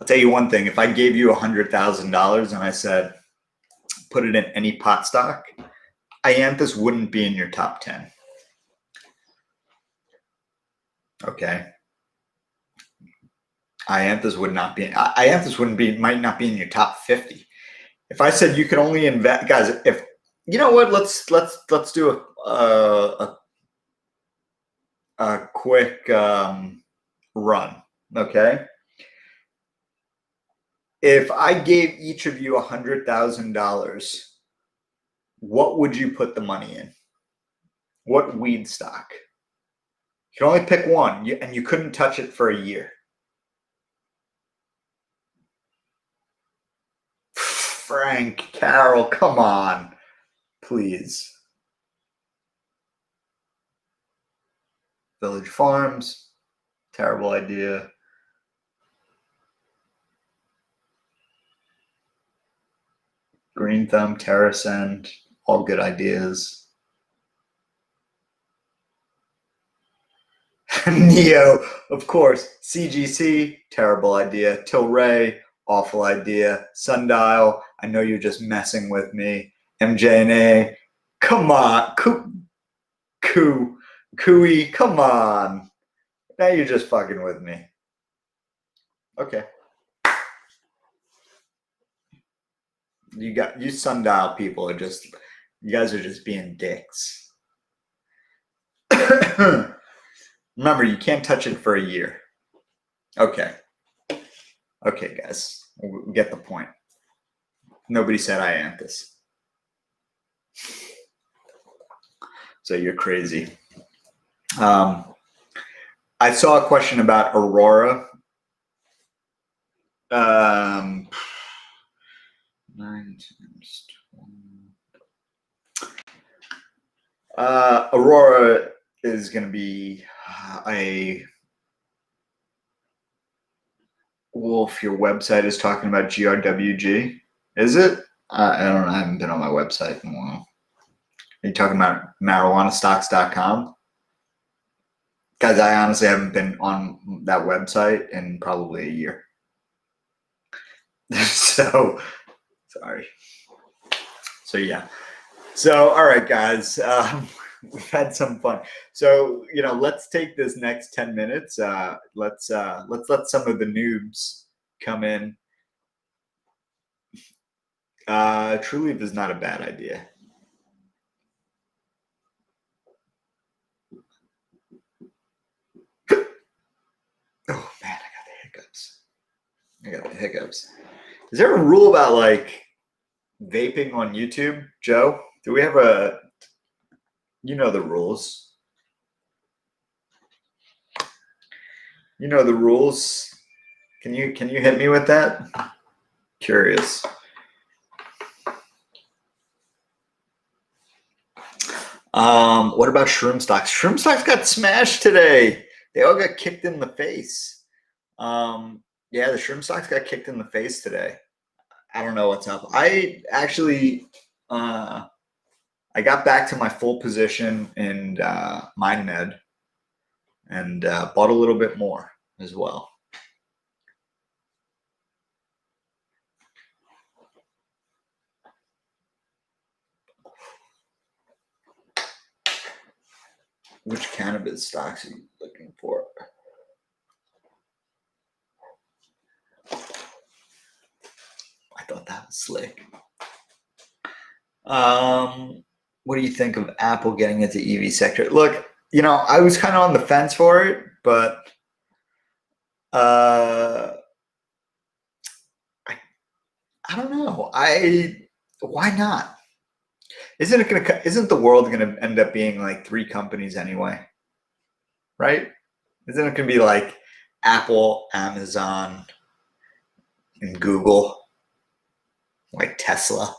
S1: I'll tell you one thing. If I gave you $100,000 and I said, put it in any pot stock, Ianthus wouldn't be in your top 10. Okay. Ianthus might not be in your top 50. If I said you could only invest, guys, if you know what, let's do a quick run. Okay. If I gave each of you $100,000, what would you put the money in? What weed stock? You can only pick one, and you couldn't touch it for a year. Frank, Carol, come on, please. Village Farms, terrible idea. Green Thumb, TerraSend, all good ideas. Neo, of course. CGC, terrible idea. Tilray, awful idea. Sundial, I know you're just messing with me. MJNA, come on. Cooey, come on. Now you're just fucking with me. Okay. You Sundial people are just, you guys are just being dicks. Remember, you can't touch it for a year. Okay. Okay, guys. We get the point. Nobody said Ianthus. So you're crazy. I saw a question about Aurora. 9 times 20. Aurora is going to be Wolf, your website is talking about GRWG. Is it? I don't know. I haven't been on my website in a while. Are you talking about marijuanastocks.com? Guys, I honestly haven't been on that website in probably a year. So, sorry. So, yeah. So, all right, guys. We've had some fun. So, let's take this next 10 minutes. Let's let some of the noobs come in. True Leaf is not a bad idea. Oh man, I got the hiccups. Is there a rule about like vaping on YouTube, Joe? Do we have a? You know the rules. You know the rules. Can you hit me with that? Curious. What about shroom stocks? Shroom stocks got smashed today. They all got kicked in the face. Yeah, the shroom stocks got kicked in the face today. I don't know what's up. I actually, I got back to my full position in MindMed and bought a little bit more as well. Which cannabis stocks are you looking for? I thought that was slick. What do you think of Apple getting into EV sector? Look, I was kind of on the fence for it, but I don't know. Why not? Isn't the world gonna end up being like 3 companies anyway? Right? Isn't it gonna be like Apple, Amazon, and Google, like Tesla?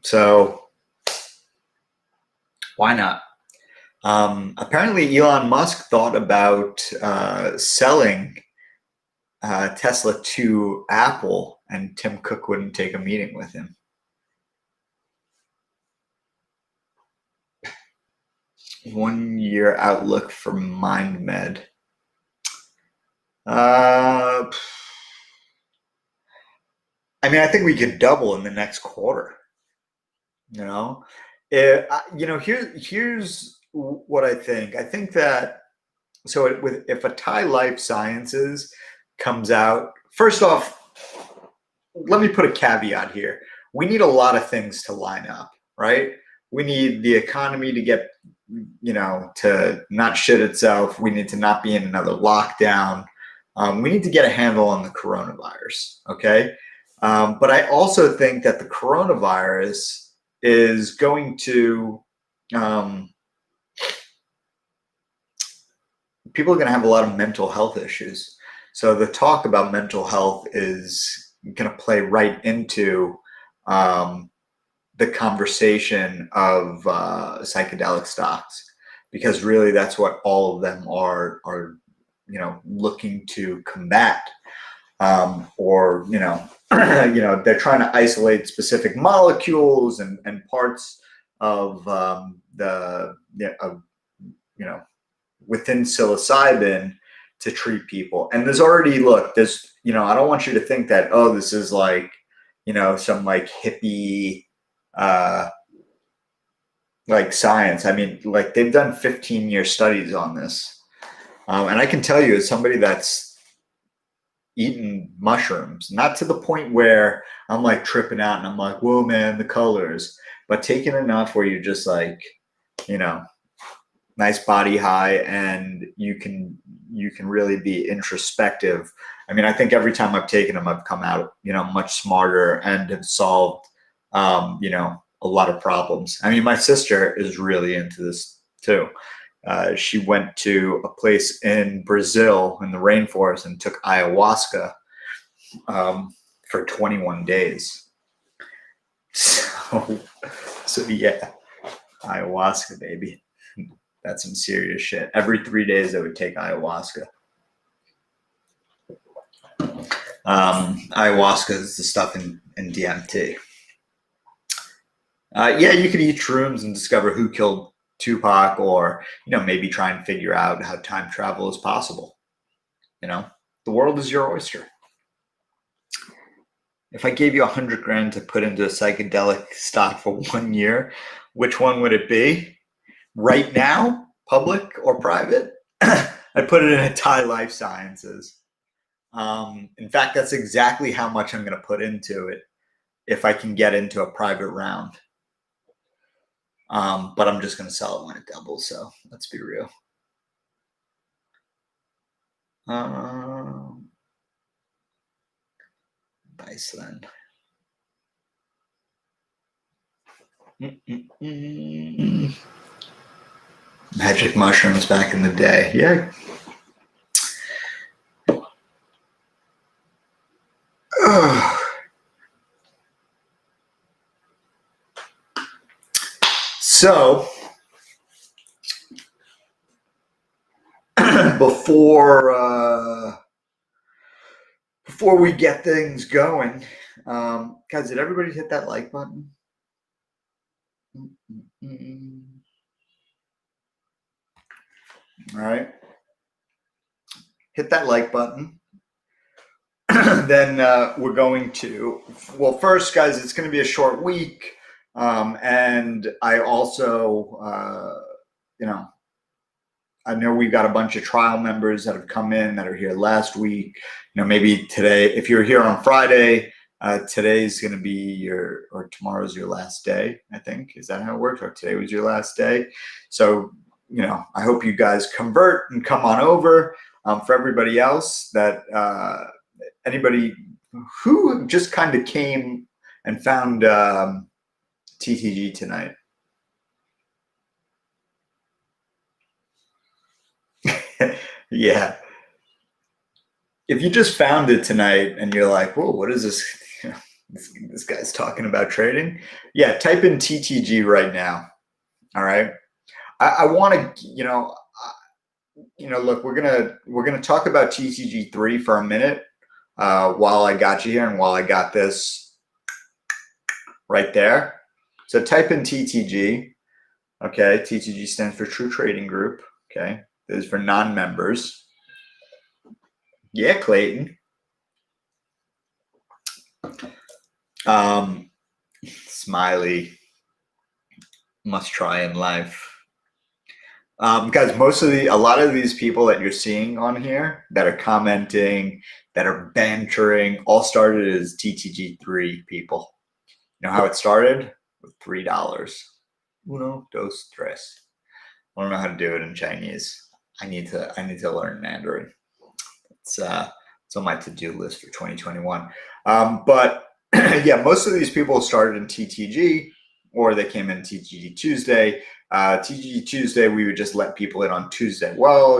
S1: So why not? Apparently, Elon Musk thought about selling Tesla to Apple, and Tim Cook wouldn't take a meeting with him. One-year outlook for MindMed. I mean, I think we could double in the next quarter. Here's what I think. I think that if Atai Life Sciences comes out, first off, let me put a caveat here. We need a lot of things to line up, right? We need the economy to get, to not shit itself. We need to not be in another lockdown. We need to get a handle on the coronavirus, okay? But I also think that the coronavirus is going to, people are going to have a lot of mental health issues. So the talk about mental health is going to play right into the conversation of psychedelic stocks, because really that's what all of them are looking to combat, or they're trying to isolate specific molecules and parts of within psilocybin to treat people. And there's already, I don't want you to think that, oh, this is like, some like hippie, like science. I mean, like they've done 15-year studies on this. And I can tell you, as somebody that's eaten mushrooms, not to the point where I'm like tripping out and I'm like, whoa, man, the colors, but taking enough where you're just like, nice body high, and you can really be introspective. I mean, I think every time I've taken them, I've come out, much smarter and have solved, a lot of problems. I mean, my sister is really into this too. She went to a place in Brazil in the rainforest and took ayahuasca for 21 days. So yeah, ayahuasca, baby. That's some serious shit. Every 3 days I would take ayahuasca. Ayahuasca is the stuff in DMT. Yeah, you could eat shrooms and discover who killed Tupac, or maybe try and figure out how time travel is possible. The world is your oyster. If I gave you 100 grand to put into a psychedelic stock for 1 year, which one would it be? Right now, public or private? I put it in a Thai Life Sciences. In fact, that's exactly how much I'm going to put into it if I can get into a private round. But I'm just going to sell it when it doubles. So let's be real. Iceland. Magic mushrooms back in the day. Yeah. So before we get things going, guys, did everybody hit that like button? All right, hit that like button. Then we're going to, well, first, guys, it's going to be a short week, and I also, I know we've got a bunch of trial members that have come in that are here last week. Maybe today, if you're here on Friday, today's going to be or tomorrow's your last day, I think. Is that how it works? Or today was your last day. So, I hope you guys convert and come on over. For everybody else anybody who just kind of came and found TTG tonight. Yeah. If you just found it tonight and you're like, whoa, what is this? This guy's talking about trading. Yeah, type in TTG right now. All right. I want to, look, we're gonna talk about TTG3 for a minute while I got you here and while I got this right there. So type in TTG. Okay, TTG stands for True Trading Group. Okay, this is for non-members. Yeah, Clayton. Smiley. Must try in life. Guys, a lot of these people that you're seeing on here that are commenting, that are bantering, all started as TTG3 people. You know how it started? With $3. Uno, dos, tres. I don't know how to do it in Chinese. I need to learn Mandarin. It's on my to-do list for 2021. But yeah, most of these people started in TTG, or they came in TTG Tuesday. TTG Tuesday, we would just let people in on Tuesday. Well,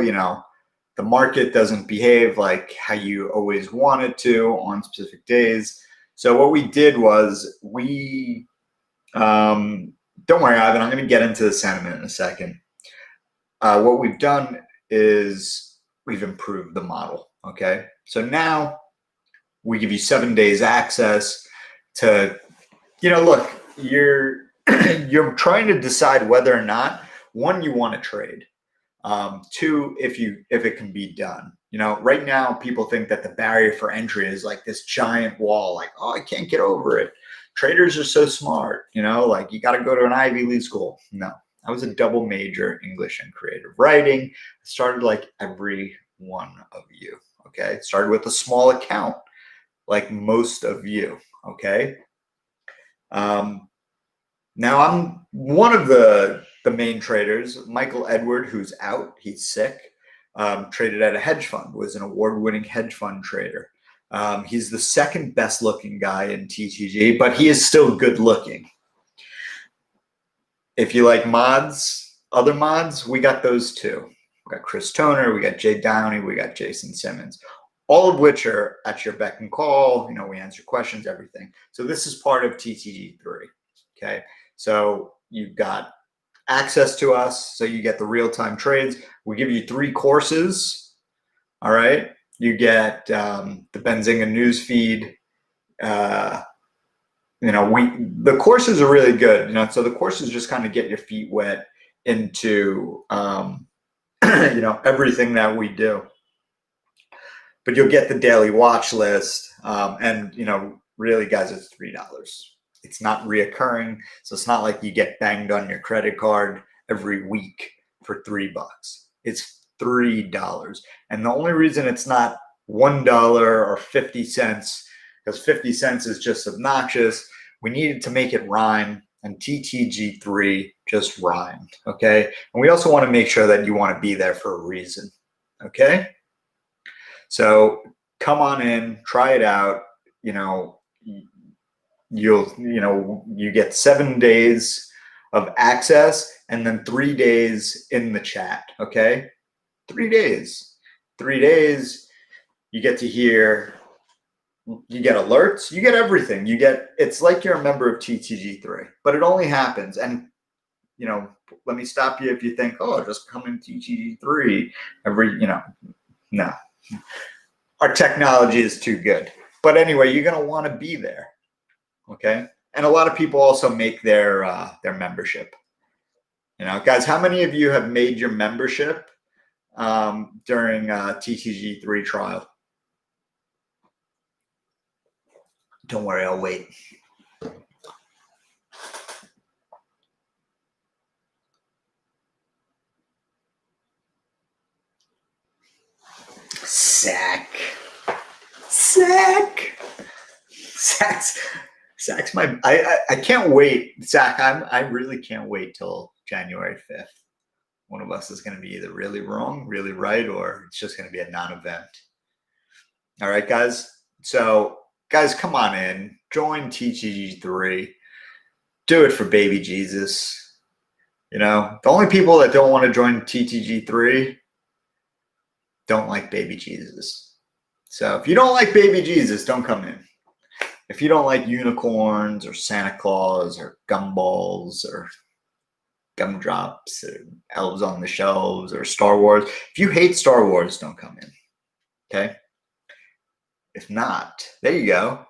S1: the market doesn't behave like how you always want it to on specific days. So what we did was don't worry, Ivan, I'm going to get into the sentiment in a second. What we've done is we've improved the model. Okay, so now we give you 7 days access to, look, you're trying to decide whether or not, one, you want to trade, two, if it can be done. Right now people think that the barrier for entry is like this giant wall, like, oh, I can't get over it. Traders are so smart, like you got to go to an Ivy League school. No, I was a double major, English and creative writing. I started like every one of you. Okay, started with a small account, like most of you. Okay. Now I'm one of the main traders, Michael Edward, who's out. He's sick. Traded at a hedge fund, was an award-winning hedge fund trader. He's the second best looking guy in TTG, but he is still good looking. If you like mods, other mods, we got those too. We got Chris Toner, we got Jay Downey, we got Jason Simmons, all of which are at your beck and call. We answer questions, everything. So this is part of TTG3. Okay, so you've got access to us, so you get the real-time trades. We give you 3 courses. All right, You get the Benzinga news feed. The courses are really good. So the courses just kind of get your feet wet into everything that we do. But you'll get the daily watch list, and really, guys, it's $3. It's not reoccurring, so it's not like you get banged on your credit card every week for $3. It's $3, and the only reason it's not $1 or 50 cents, because 50 cents is just obnoxious. We needed to make it rhyme, and TTG3 just rhymed. Okay, and we also want to make sure that you want to be there for a reason. Okay. So come on in, try it out. You get 7 days of access and then 3 days in the chat. Okay, 3 days. 3 days. You get to hear. You get alerts. You get everything. It's like you're a member of TTG3, but it only happens. And let me stop you if you think, oh, just come in TTG3 no. Our technology is too good. But anyway, you're going to want to be there. Okay? And a lot of people also make their membership. Guys, how many of you have made your membership during TTG3 trial? Don't worry, I'll wait. Zach's my. I can't wait, Zach. I really can't wait till January 5th. One of us is going to be either really wrong, really right, or it's just going to be a non-event. All right, guys. So, guys, come on in. Join TTG3. Do it for baby Jesus. The only people that don't want to join TTG3 don't like baby Jesus. So if you don't like baby Jesus, don't come in. If you don't like unicorns or Santa Claus or gumballs or gumdrops or elves on the shelves or Star Wars, if you hate Star Wars, don't come in. Okay? If not, there you go.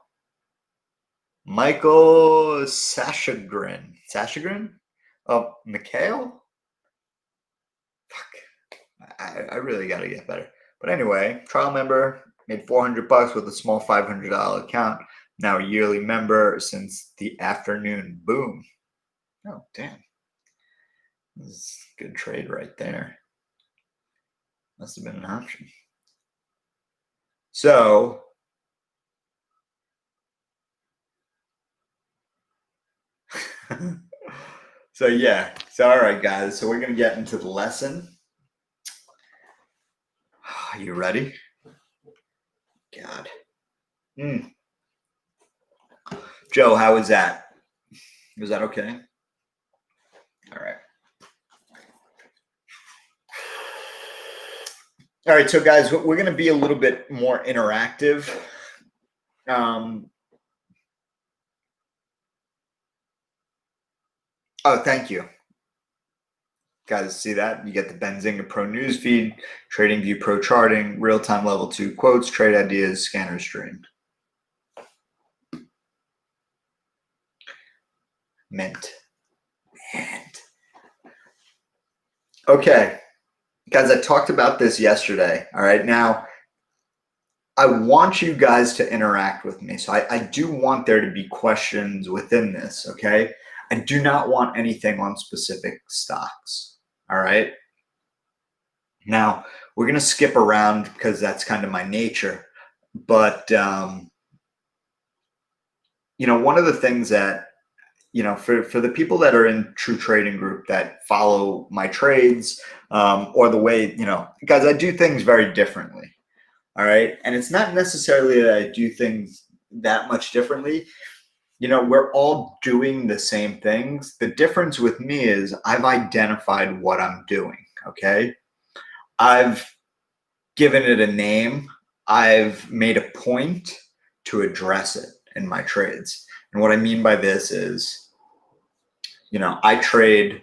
S1: Michael Sashagrin. Oh, Mikhail? Fuck. I really got to get better. But anyway, trial member, made $400 with a small $500 account. Now a yearly member since the afternoon. Boom. Oh, damn. This is a good trade right there. Must have been an option. So, yeah. So, all right, guys. So we're going to get into the lesson. Are you ready? God. Joe, how was that? Was that okay? All right. All right, so guys, we're going to be a little bit more interactive. Oh, thank you. Guys, see that? You get the Benzinga Pro News feed, TradingView Pro Charting, real-time level 2 quotes, trade ideas, scanner stream. Mint. Okay. Guys, I talked about this yesterday. All right. Now, I want you guys to interact with me. So I do want there to be questions within this. Okay. I do not want anything on specific stocks. All right. Now, we're going to skip around because that's kind of my nature. But, one of the things that, for the people that are in True Trading Group that follow my trades, or the way, guys, I do things very differently. All right. And it's not necessarily that I do things that much differently. We're all doing the same things. The difference with me is I've identified what I'm doing. Okay. I've given it a name. I've made a point to address it in my trades. And what I mean by this is, I trade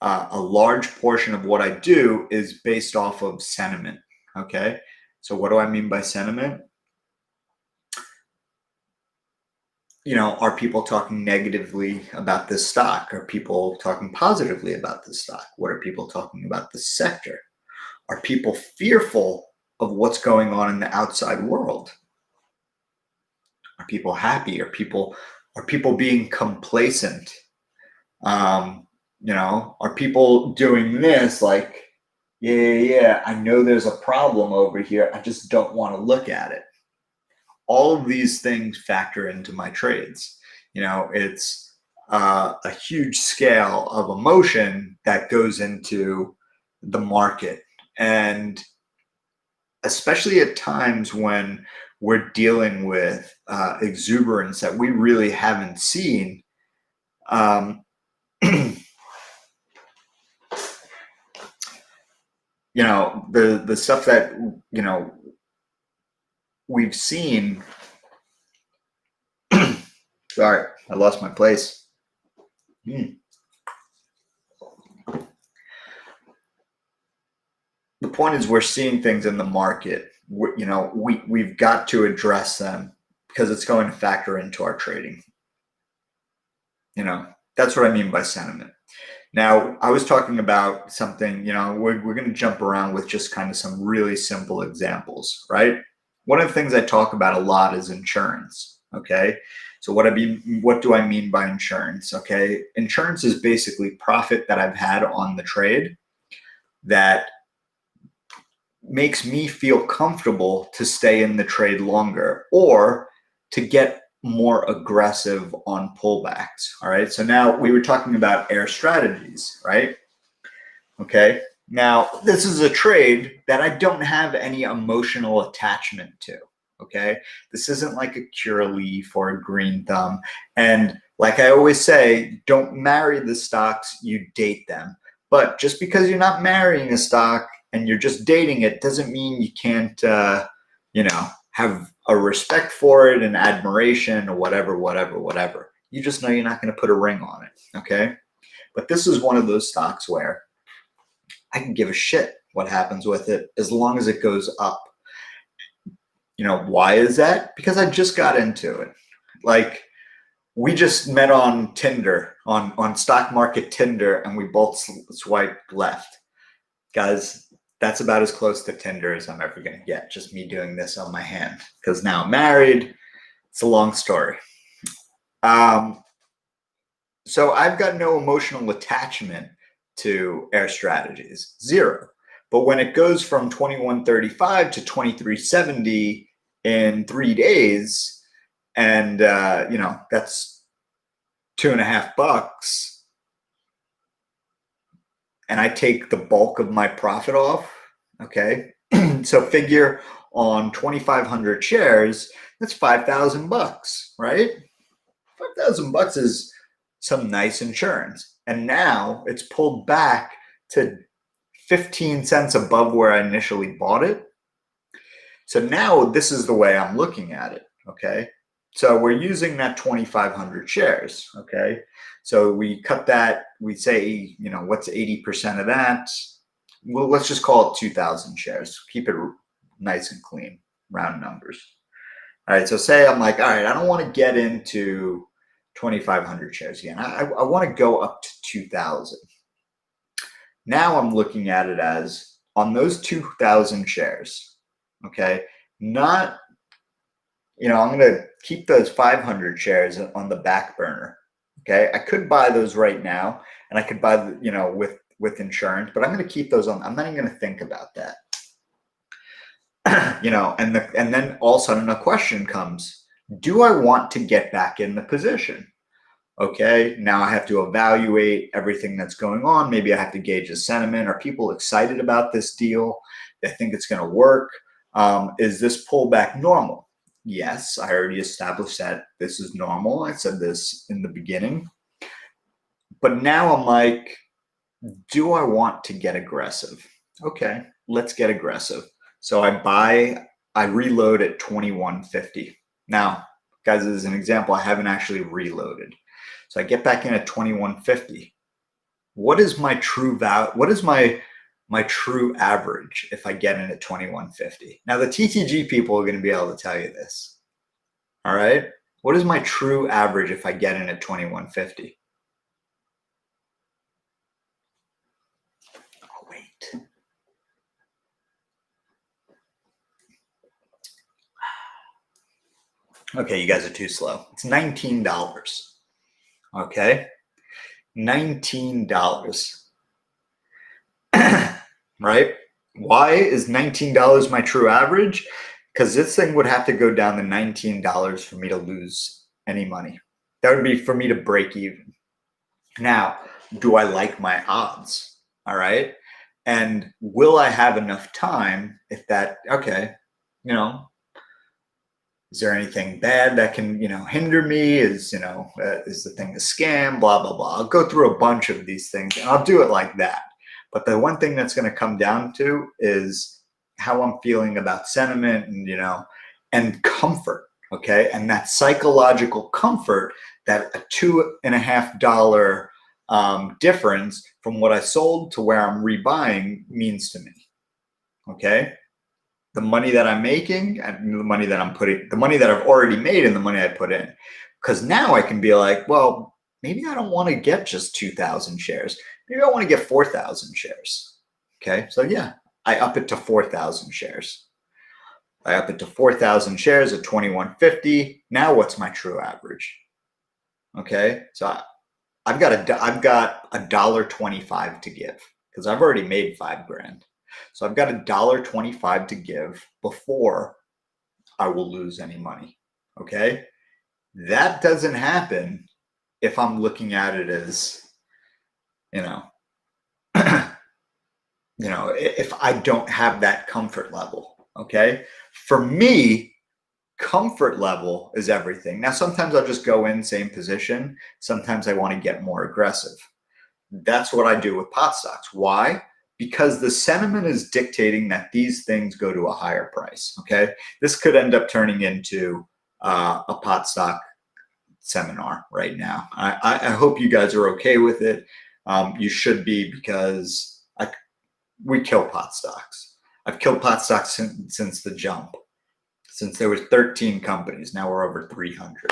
S1: a large portion of what I do is based off of sentiment. Okay. So what do I mean by sentiment? You know, are people talking negatively about this stock? Are people talking positively about this stock? What are people talking about this sector? Are people fearful of what's going on in the outside world? Are people happy? Are people being complacent? You know, are people doing this like, yeah, I know there's a problem over here. I just don't want to look at it. All of these things factor into my trades. You know, it's a huge scale of emotion that goes into the market. And especially at times when we're dealing with exuberance that we really haven't seen, you know, the stuff that, you know, we've seen. Sorry, I lost my place. The point is, we're seeing things in the market. You know, we've got to address them because it's going to factor into our trading. You know, that's what I mean by sentiment. Now, I was talking about something, you know, we're going to jump around with just kind of some really simple examples, right? One of the things I talk about a lot is insurance, okay? So what do I mean by insurance, okay? Insurance is basically profit that I've had on the trade that makes me feel comfortable to stay in the trade longer or to get more aggressive on pullbacks. All right. So now we were talking about air strategies, right? Okay. Now this is a trade that I don't have any emotional attachment to. Okay. This isn't like a Curaleaf or a Green Thumb. And like I always say, don't marry the stocks, you date them. But just because you're not marrying a stock and you're just dating it doesn't mean you can't, you know, have a respect for it and admiration or whatever. You just know you're not going to put a ring on it, okay? But this is one of those stocks where I can give a shit what happens with it as long as it goes up. You know, why is that? Because I just got into it. Like, we just met on Tinder, on stock market Tinder, and we both swiped left. Guys, that's about as close to Tinder as I'm ever going to get. Just me doing this on my hand because now I'm married. It's a long story. So I've got no emotional attachment to air strategies, zero. But when it goes from 2135 to 2370 in 3 days, and you know, that's $2.50, and I take the bulk of my profit off, okay? So figure on 2,500 shares, that's $5,000, right? $5,000 is some nice insurance. And now it's pulled back to 15 cents above where I initially bought it. So now this is the way I'm looking at it, okay? So we're using that 2,500 shares, okay? So we cut that, we say, you know, what's 80% of that? Well, let's just call it 2,000 shares. Keep it nice and clean, round numbers. All right, so say I'm like, all right, I don't want to get into 2,500 shares again. I want to go up to 2,000. Now I'm looking at it as on those 2,000 shares, okay? Not, you know, I'm going to keep those 500 shares on the back burner. Okay, I could buy those right now, and I could buy, you know, with insurance, but I'm going to keep those on. I'm not even going to think about that. You know, and then all of a sudden a question comes: do I want to get back in the position? Okay, now I have to evaluate everything that's going on. Maybe I have to gauge the sentiment. Are people excited about this deal? They think it's going to work. Is this pullback normal? Yes, I already established that this is normal. I said this in the beginning. But now I'm like, do I want to get aggressive? Okay, let's get aggressive. So I reload at 2150. Now, guys, as an example, I haven't actually reloaded. So I get back in at 2150. What is my true value? What is my my true average if I get in at 21.50? Now, the TTG people are going to be able to tell you this. All right. What is my true average if I get in at 21.50? Oh, wait. Okay, you guys are too slow. It's $19. Okay. $19. Right? Why is $19 my true average? Because this thing would have to go down to $19 for me to lose any money. That would be for me to break even. Now, do I like my odds? All right. And will I have enough time if that, okay, you know, is there anything bad that can, hinder me? Is the thing a scam? Blah, blah, blah. I'll go through a bunch of these things and I'll do it like that. But the one thing that's going to come down to is how I'm feeling about sentiment and comfort. Okay. And that psychological comfort that a $2.50 difference from what I sold to where I'm rebuying means to me. Okay. The money that I'm making and the money that I'm putting, the money that I've already made and the money I put in. Because now I can be like, well, maybe I don't want to get just 2,000 shares. Maybe I want to get 4,000 shares. Okay. So yeah, I up it to 4,000 shares. I up it to 4,000 shares at 21.50. Now what's my true average? Okay. So I've got $1.25 to give because I've already made $5,000. So I've got $1.25 to give before I will lose any money. Okay. That doesn't happen if I'm looking at it as, if I don't have that comfort level. Okay. For me, comfort level is everything. Now, sometimes I'll just go in same position. Sometimes I want to get more aggressive. That's what I do with pot stocks. Why? Because the sentiment is dictating that these things go to a higher price. Okay. This could end up turning into a pot stock seminar right now. I hope you guys are okay with it. You should be, because we kill pot stocks. I've killed pot stocks since the jump. Since there was 13 companies, now we're over 300.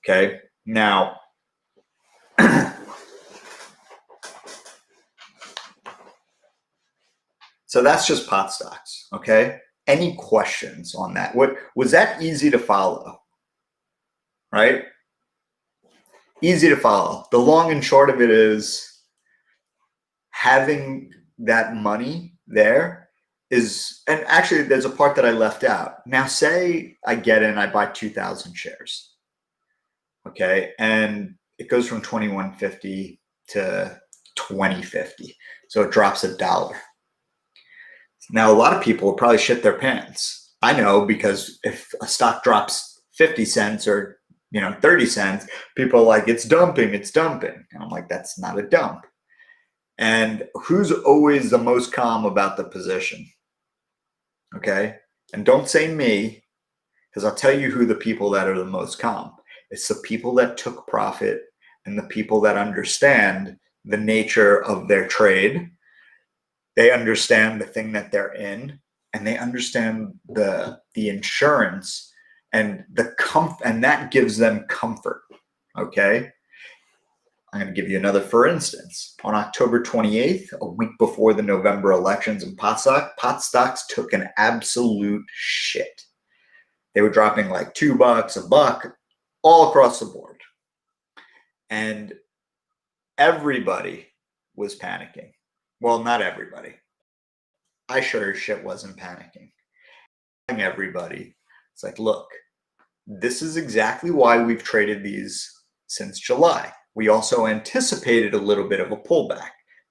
S1: Okay. Now, so that's just pot stocks. Okay. Any questions on that? What was that easy to follow? Right? Easy to follow. The long and short of it is having that money there is, and actually there's a part that I left out. Now, say I get in, I buy 2,000 shares. Okay. And it goes from 21.50 to 20.50. So it drops $1. Now, a lot of people will probably shit their pants. I know, because if a stock drops 50 cents or 30 cents, people are like, it's dumping. And I'm like, that's not a dump. And who's always the most calm about the position? Okay. And don't say me, because I'll tell you who the people that are the most calm. It's the people that took profit and the people that understand the nature of their trade. They understand the thing that they're in, and they understand the insurance and and that gives them comfort. Okay. I'm going to give you another, for instance. On October 28th, a week before the November elections, and pot stocks took an absolute shit. They were dropping like $2, $1, all across the board. And everybody was panicking. Well, not everybody. I sure as shit wasn't panicking. Everybody, it's like, look, this is exactly why we've traded these since July. We also anticipated a little bit of a pullback.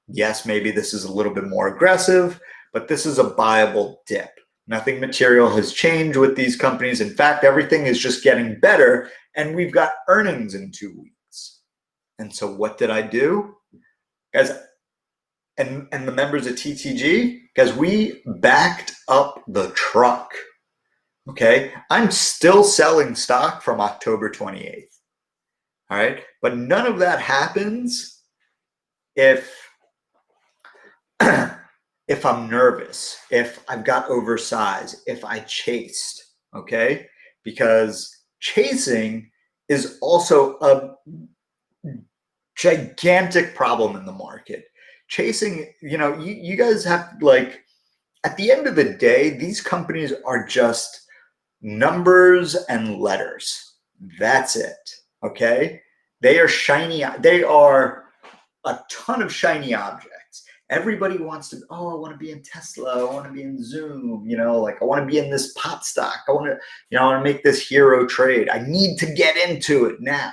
S1: Yes, maybe this is a little bit more aggressive, but this is a buyable dip. Nothing material has changed with these companies. In fact, everything is just getting better, and we've got earnings in 2 weeks. And so what did I do? Guys, and the members of TTG, guys, we backed up the truck. Okay. I'm still selling stock from October 28th. All right. But none of that happens if if I'm nervous, if I've got oversized, if I chased, okay? Because chasing is also a gigantic problem in the market. Chasing, you guys have like, at the end of the day, these companies are just numbers and letters. That's it. Okay. They are shiny. They are a ton of shiny objects. Everybody wants to, oh, I want to be in Tesla. I want to be in Zoom. Like I want to be in this pot stock. I want to, I want to make this hero trade. I need to get into it now.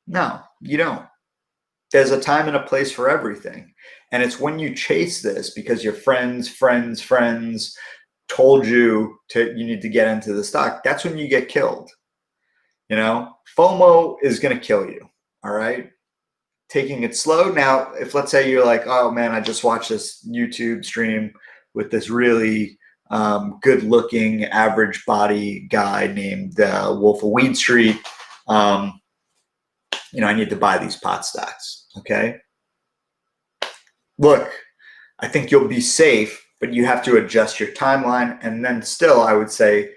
S1: No, you don't. There's a time and a place for everything. And it's when you chase this because your friends told you you need to get into the stock, that's when you get killed. FOMO is going to kill you. All right. Taking it slow. Now, if let's say you're like, oh man, I just watched this YouTube stream with this really good looking average body guy named Wolf of Weed Street. I need to buy these pot stocks. Okay. Look, I think you'll be safe, but you have to adjust your timeline. And then still, I would say,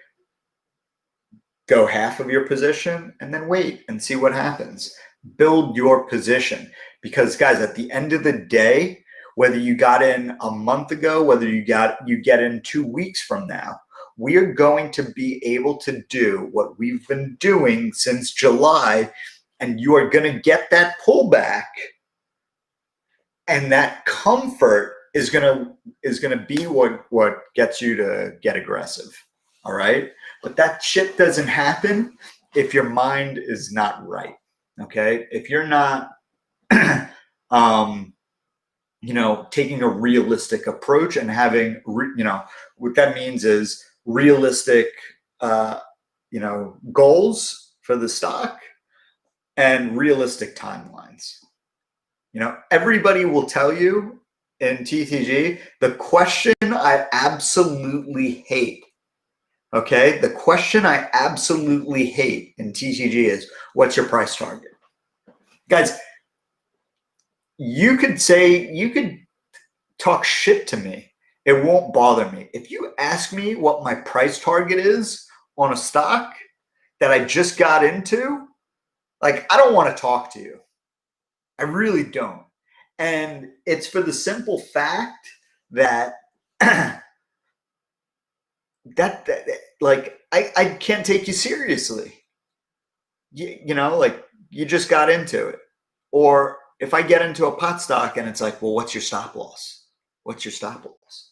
S1: go half of your position and then wait and see what happens. Build your position. Because guys, at the end of the day, whether you got in a month ago, whether you get in 2 weeks from now, we are going to be able to do what we've been doing since July, and you are going to get that pullback, and that comfort is going to be what gets you to get aggressive. All right. But that shit doesn't happen if your mind is not right. Okay. If you're not, taking a realistic approach and having, what that means is realistic, goals for the stock and realistic timelines. Everybody will tell you in TTG, the question I absolutely hate. Okay. The question I absolutely hate in TTG is, what's your price target? Guys, you could talk shit to me. It won't bother me. If you ask me what my price target is on a stock that I just got into, like, I don't want to talk to you. I really don't. And it's for the simple fact that I can't take you seriously. Like you just got into it. Or if I get into a pot stock and it's like, well, what's your stop loss? What's your stop loss?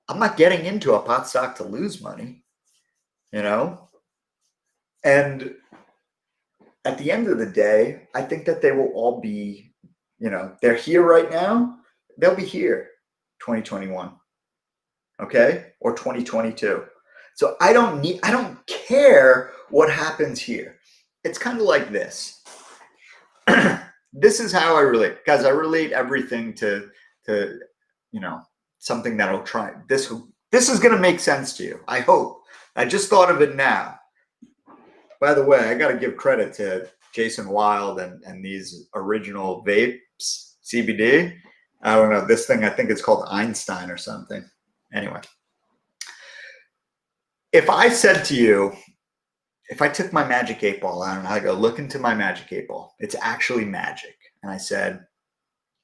S1: I'm not getting into a pot stock to lose money, And at the end of the day, I think that they will all be, they're here right now. They'll be here 2021. Okay. Or 2022. So I don't care what happens here. It's kind of like this. This is how I relate, guys. I relate everything to something that'll try. This is going to make sense to you. I hope. I just thought of it now. By the way, I got to give credit to Jason Wild and these original vapes, CBD. I don't know. This thing, I think it's called Einstein or something. Anyway, if I said to you, if I took my magic 8-ball, I don't know how to go look into my magic 8-ball. It's actually magic. And I said,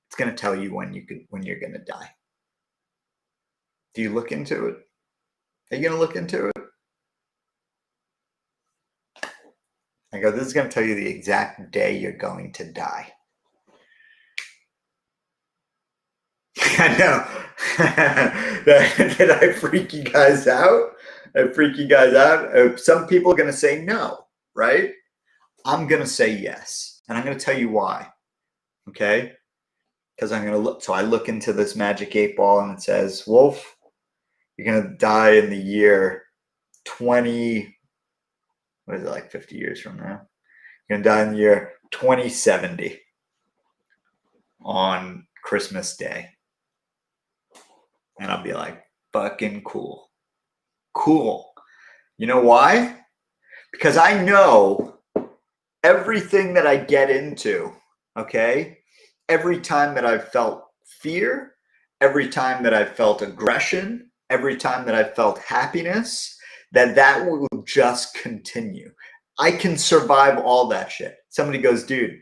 S1: it's going to tell you when you're going to die. Do you look into it? Are you going to look into it? I go, this is going to tell you the exact day you're going to die. I know. Did I freak you guys out? Some people are going to say no, right? I'm going to say yes. And I'm going to tell you why. Okay? Because I'm going to look. So I look into this magic 8-ball and it says, Wolf, you're going to die in the year 20. What is it, like 50 years from now? You're going to die in the year 2070 on Christmas Day. And I'll be like, fucking cool. Cool. You know why? Because I know everything that I get into, okay, every time that I've felt fear, every time that I've felt aggression, every time that I've felt happiness, that will just continue. I can survive all that shit. Somebody goes, dude,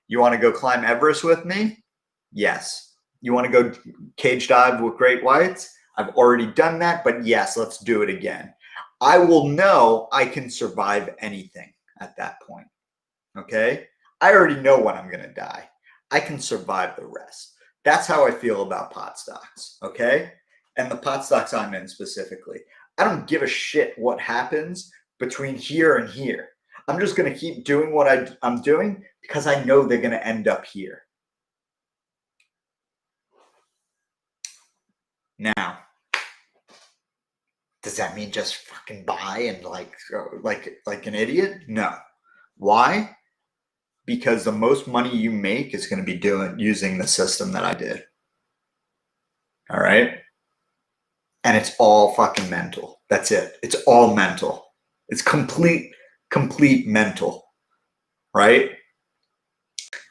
S1: you want to go climb Everest with me? Yes. You want to go cage dive with great whites? I've already done that, but yes, let's do it again. I will know I can survive anything at that point. Okay? I already know when I'm going to die. I can survive the rest. That's how I feel about pot stocks. Okay? And the pot stocks I'm in specifically. I don't give a shit what happens between here and here. I'm just going to keep doing what I'm doing because I know they're going to end up here. Now, does that mean just fucking buy and like an idiot? No. Why? Because the most money you make is going to be using the system that I did. All right? And it's all fucking mental. That's it. It's all mental. It's complete mental. Right?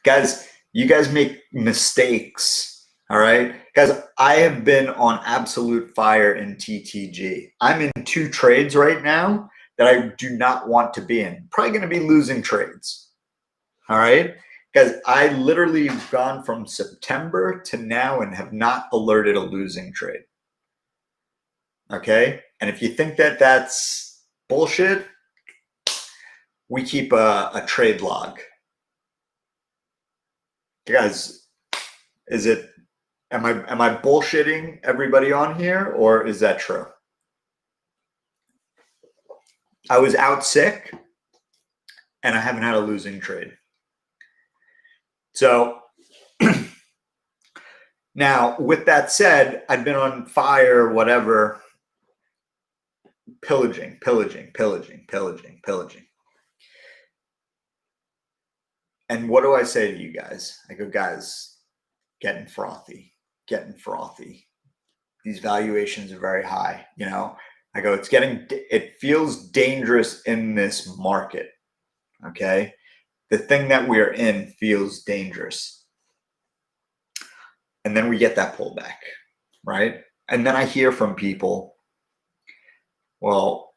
S1: Guys, you guys make mistakes. All right, guys, I have been on absolute fire in TTG. I'm in 2 trades right now that I do not want to be in. Probably going to be losing trades. All right, guys, I literally have gone from September to now and have not alerted a losing trade. Okay, and if you think that that's bullshit, we keep a trade log. Guys, is it? Am I bullshitting everybody on here, or is that true? I was out sick, and I haven't had a losing trade. So now, with that said, I've been on fire, whatever, pillaging. And what do I say to you guys? I go, guys, getting frothy. These valuations are very high. You know, I go, it feels dangerous in this market. Okay. The thing that we're in feels dangerous. And then we get that pullback, right? And then I hear from people, well,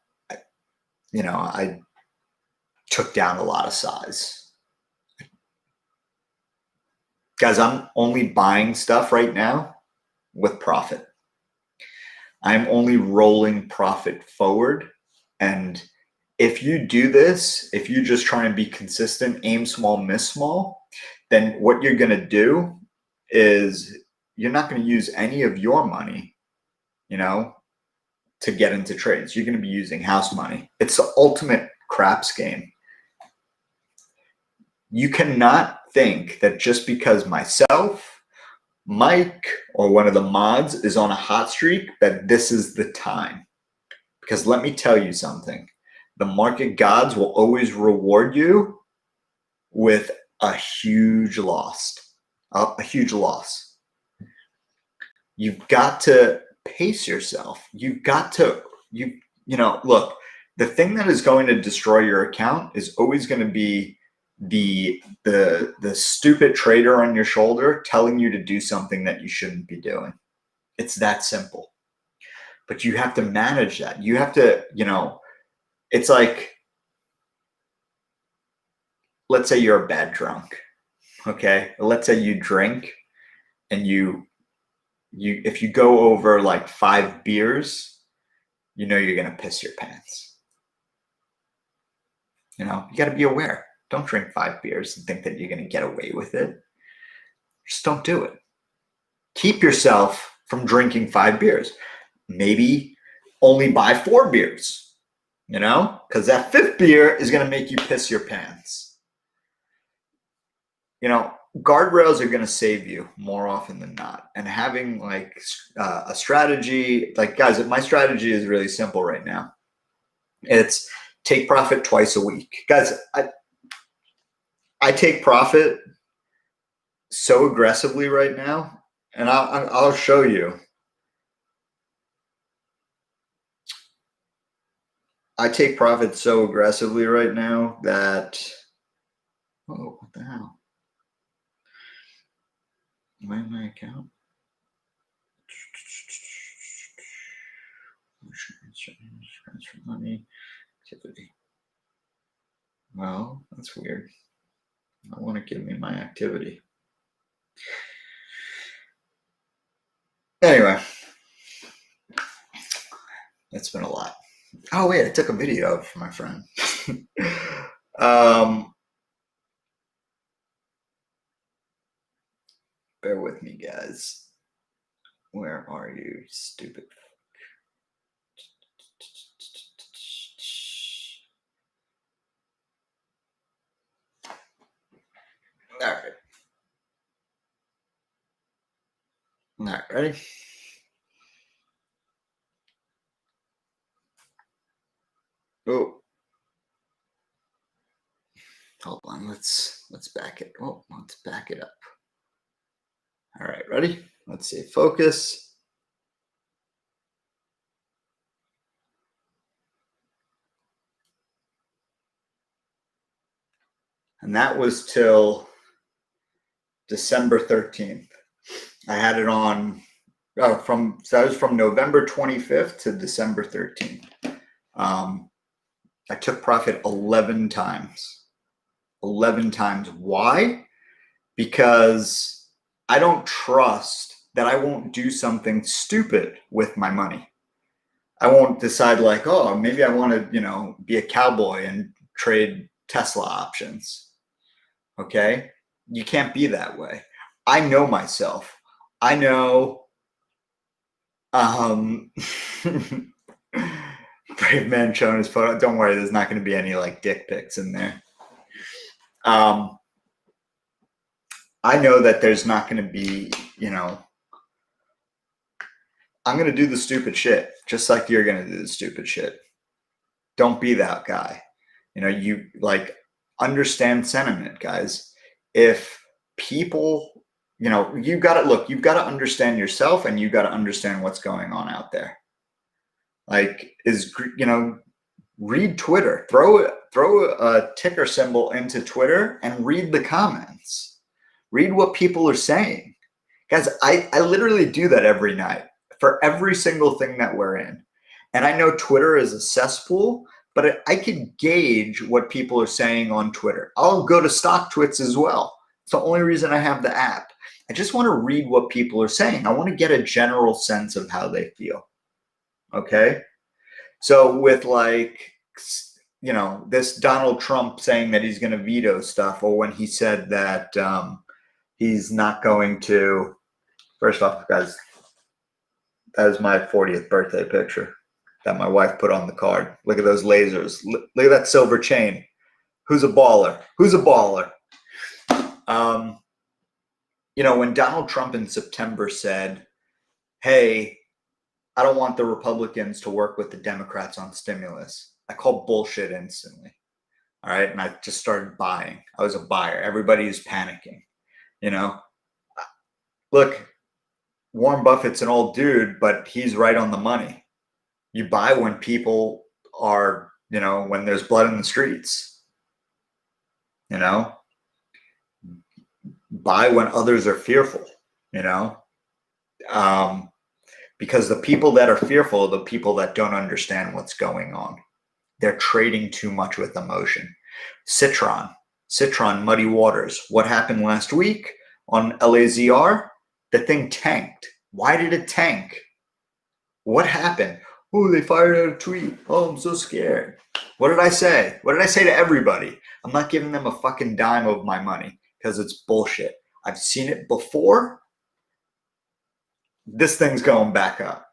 S1: you know, I took down a lot of size. Guys, I'm only buying stuff right now with profit. I'm only rolling profit forward. And if you do this, if you just try and be consistent, aim small, miss small, then what you're going to do is you're not going to use any of your money, you know, to get into trades. You're going to be using house money. It's the ultimate craps game. You cannot think that just because myself, Mike, or one of the mods is on a hot streak, that this is the time. Because let me tell you something. The market gods will always reward you with a huge loss. A huge loss. You've got to pace yourself. You've got to, you know, look, the thing that is going to destroy your account is always going to be the stupid trader on your shoulder telling you to do something that you shouldn't be doing. It's that simple. But you have to manage that. You have to, you know, it's like, let's say you're a bad drunk. Okay. Let's say you drink and if you go over like 5 beers, you know you're going to piss your pants. You know, you got to be aware. Don't drink 5 beers and think that you're going to get away with it. Just don't do it. Keep yourself from drinking 5 beers. Maybe only buy 4 beers, you know, because that 5th beer is going to make you piss your pants. You know, guardrails are going to save you more often than not. And having like a strategy, like guys, my strategy is really simple right now. It's take profit twice a week. Guys, I take profit so aggressively right now, and I'll show you. I take profit so aggressively right now that, oh, what the hell? Am I in my account? Transfer money activity. Well, that's weird. I want to give me my activity. Anyway, it's been a lot. Oh wait, I took a video of my friend. Bear with me, guys. Where are you, stupid? All right. All right, ready? Oh. Hold on, let's back it. Oh, let's back it up. All right, ready? Let's see. Focus. And that was till December 13th. I had it on that was from November 25th to December 13th. I took profit 11 times. 11 times. Why? Because I don't trust that I won't do something stupid with my money. I won't decide like, oh, maybe I want to, be a cowboy and trade Tesla options. Okay? You can't be that way. I know myself. I know Brave man showing his photo. Don't worry, there's not going to be any like dick pics in there. I know that there's not going to be, I'm going to do the stupid shit, just like you're going to do the stupid shit. Don't be that guy. You like understand sentiment, guys. If people, you've got to understand yourself and you've got to understand what's going on out there. Like, read Twitter. Throw a ticker symbol into Twitter and read the comments. Read what people are saying. Guys, I literally do that every night for every single thing that we're in. And I know Twitter is a cesspool, but I can gauge what people are saying on Twitter. I'll go to stock twits as well. It's the only reason I have the app. I just want to read what people are saying. I want to get a general sense of how they feel. Okay? So with this Donald Trump saying that he's going to veto stuff, or when he said that he's not going to, first off, guys, that is my 40th birthday picture that my wife put on the card. Look at those lasers. Look at that silver chain. Who's a baller? Who's a baller? When Donald Trump in September said, hey, I don't want the Republicans to work with the Democrats on stimulus, I called bullshit instantly. All right. And I just started buying. I was a buyer. Everybody is panicking. Look, Warren Buffett's an old dude, but he's right on the money. You buy when people are, when there's blood in the streets. Buy when others are fearful, because the people that are fearful are the people that don't understand what's going on. They're trading too much with emotion. Citron, Muddy Waters. What happened last week on LAZR? The thing tanked. Why did it tank? What happened? Oh, they fired out a tweet. Oh, I'm so scared. What did I say? What did I say to everybody? I'm not giving them a fucking dime of my money because it's bullshit. I've seen it before. This thing's going back up.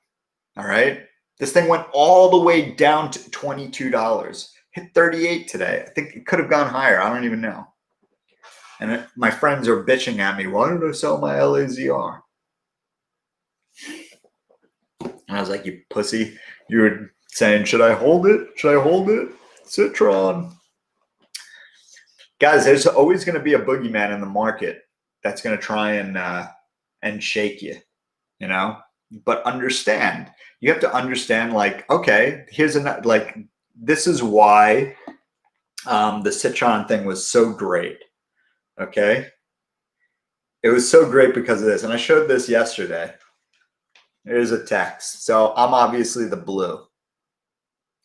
S1: All right. This thing went all the way down to $22. Hit 38 today. I think it could have gone higher. I don't even know. And my friends are bitching at me. Why did I sell my LAZR? And I was like, you pussy. You were saying, should I hold it? Should I hold it? Citron. Guys, there's always going to be a boogeyman in the market that's going to try and shake you, But understand. You have to understand, like, okay, here's this is why the Citron thing was so great. Okay. It was so great because of this. And I showed this yesterday. Here's a text. So I'm obviously the blue.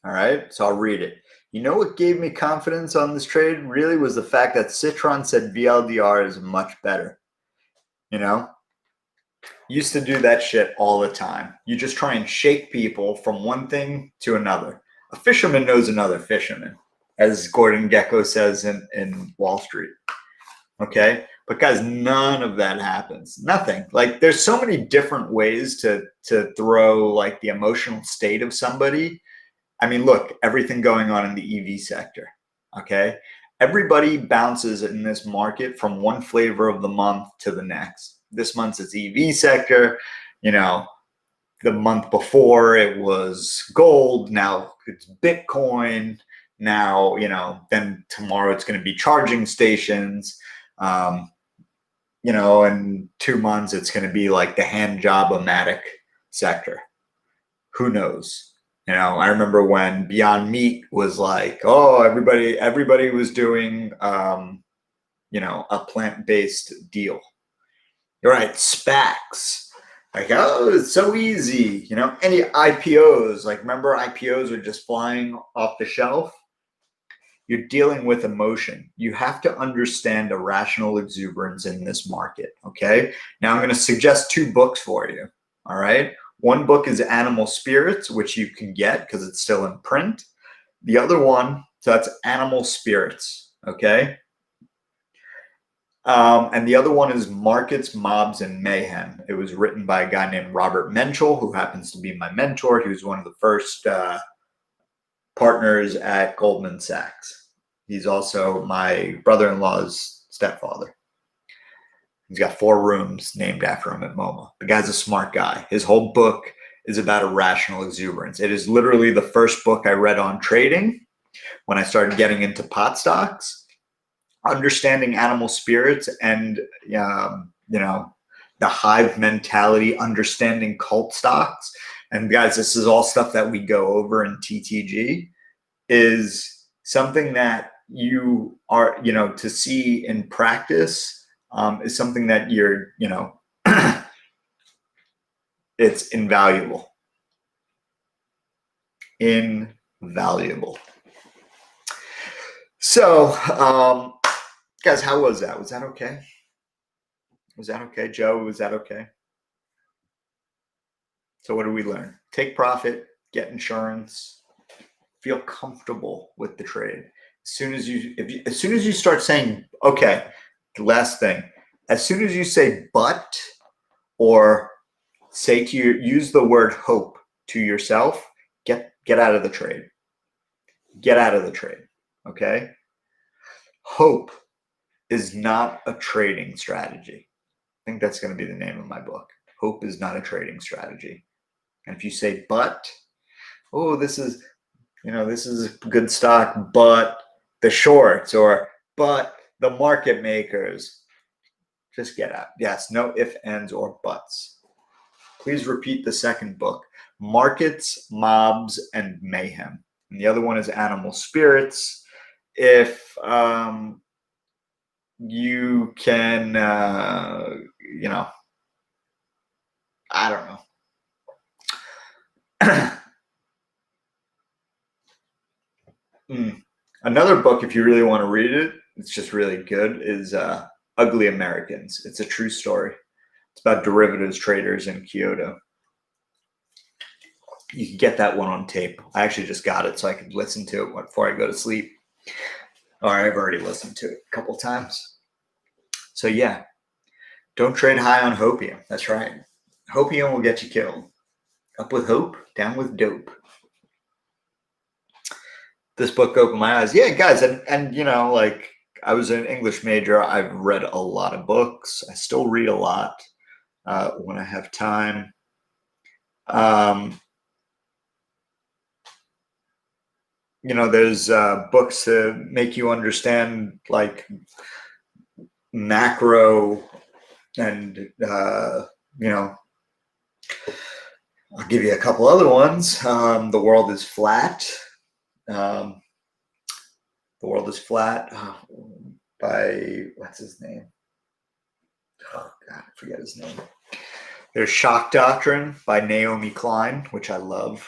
S1: All right. So I'll read it. You know what gave me confidence on this trade really was the fact that Citron said VLDR is much better. You know, used to do that shit all the time. You just try and shake people from one thing to another. A fisherman knows another fisherman, as Gordon Gekko says in Wall Street. Okay. But guys, none of that happens. Nothing. Like there's so many different ways to throw like the emotional state of somebody. I mean, look, everything going on in the EV sector. Okay. Everybody bounces in this market from one flavor of the month to the next. This month it's EV sector. You know, the month before it was gold. Now it's Bitcoin. Now, you know, then tomorrow it's going to be charging stations. You know, in 2 months, it's going to be like the hand job-o-matic sector. Who knows? You know, I remember when Beyond Meat was like, oh, everybody was doing, you know, a plant-based deal. You're right, SPACs. Like, oh, it's so easy. You know, any IPOs, like remember IPOs are just flying off the shelf? You're dealing with emotion. You have to understand irrational exuberance in this market, okay? Now I'm going to suggest 2 books for you, all right? One book is Animal Spirits, which you can get because it's still in print. The other one, so that's Animal Spirits, okay? And the other one is Markets, Mobs, and Mayhem. It was written by a guy named Robert Menschel, who happens to be my mentor. He was one of the first partners at Goldman Sachs. He's also my brother-in-law's stepfather. He's got 4 rooms named after him at MoMA. The guy's a smart guy. His whole book is about irrational exuberance. It is literally the first book I read on trading when I started getting into pot stocks, understanding animal spirits and, you know, the hive mentality, understanding cult stocks. And guys, this is all stuff that we go over in TTG, is something that you are, you know, to see in practice is something that you're, you know, it's invaluable. Invaluable. So, guys, how was that? Was that okay? Was that okay, Joe? Was that okay? So what did we learn? Take profit, get insurance, feel comfortable with the trade. As soon as you start saying, okay, the last thing, as soon as you say but, or say to use the word hope to yourself, get out of the trade. Get out of the trade. Okay. Hope is not a trading strategy. I think that's going to be the name of my book. Hope is not a trading strategy. And if you say but, oh, this is, you know, this is a good stock, but the shorts, or but the market makers, just get out. Yes, no ifs, ands, or buts. Please repeat the second book, Markets, Mobs, and Mayhem. And the other one is Animal Spirits. If you can, you know, I don't know. Another book, if you really want to read it, it's just really good, is Ugly Americans. It's a true story. It's about derivatives traders in Kyoto. You can get that one on tape. I actually just got it so I could listen to it before I go to sleep. Or I've already listened to it a couple times. So yeah, don't trade high on hopium. That's right. Hopium will get you killed. Up with hope, down with dope. This book opened my eyes. Yeah, guys, and you know, like, I was an English major. I've read a lot of books. I still read a lot when I have time. You know, there's books to make you understand like macro and, you know, I'll give you a couple other ones. The World is Flat. The World is Flat by, what's his name? Oh God, I forget his name. There's Shock Doctrine by Naomi Klein, which I love.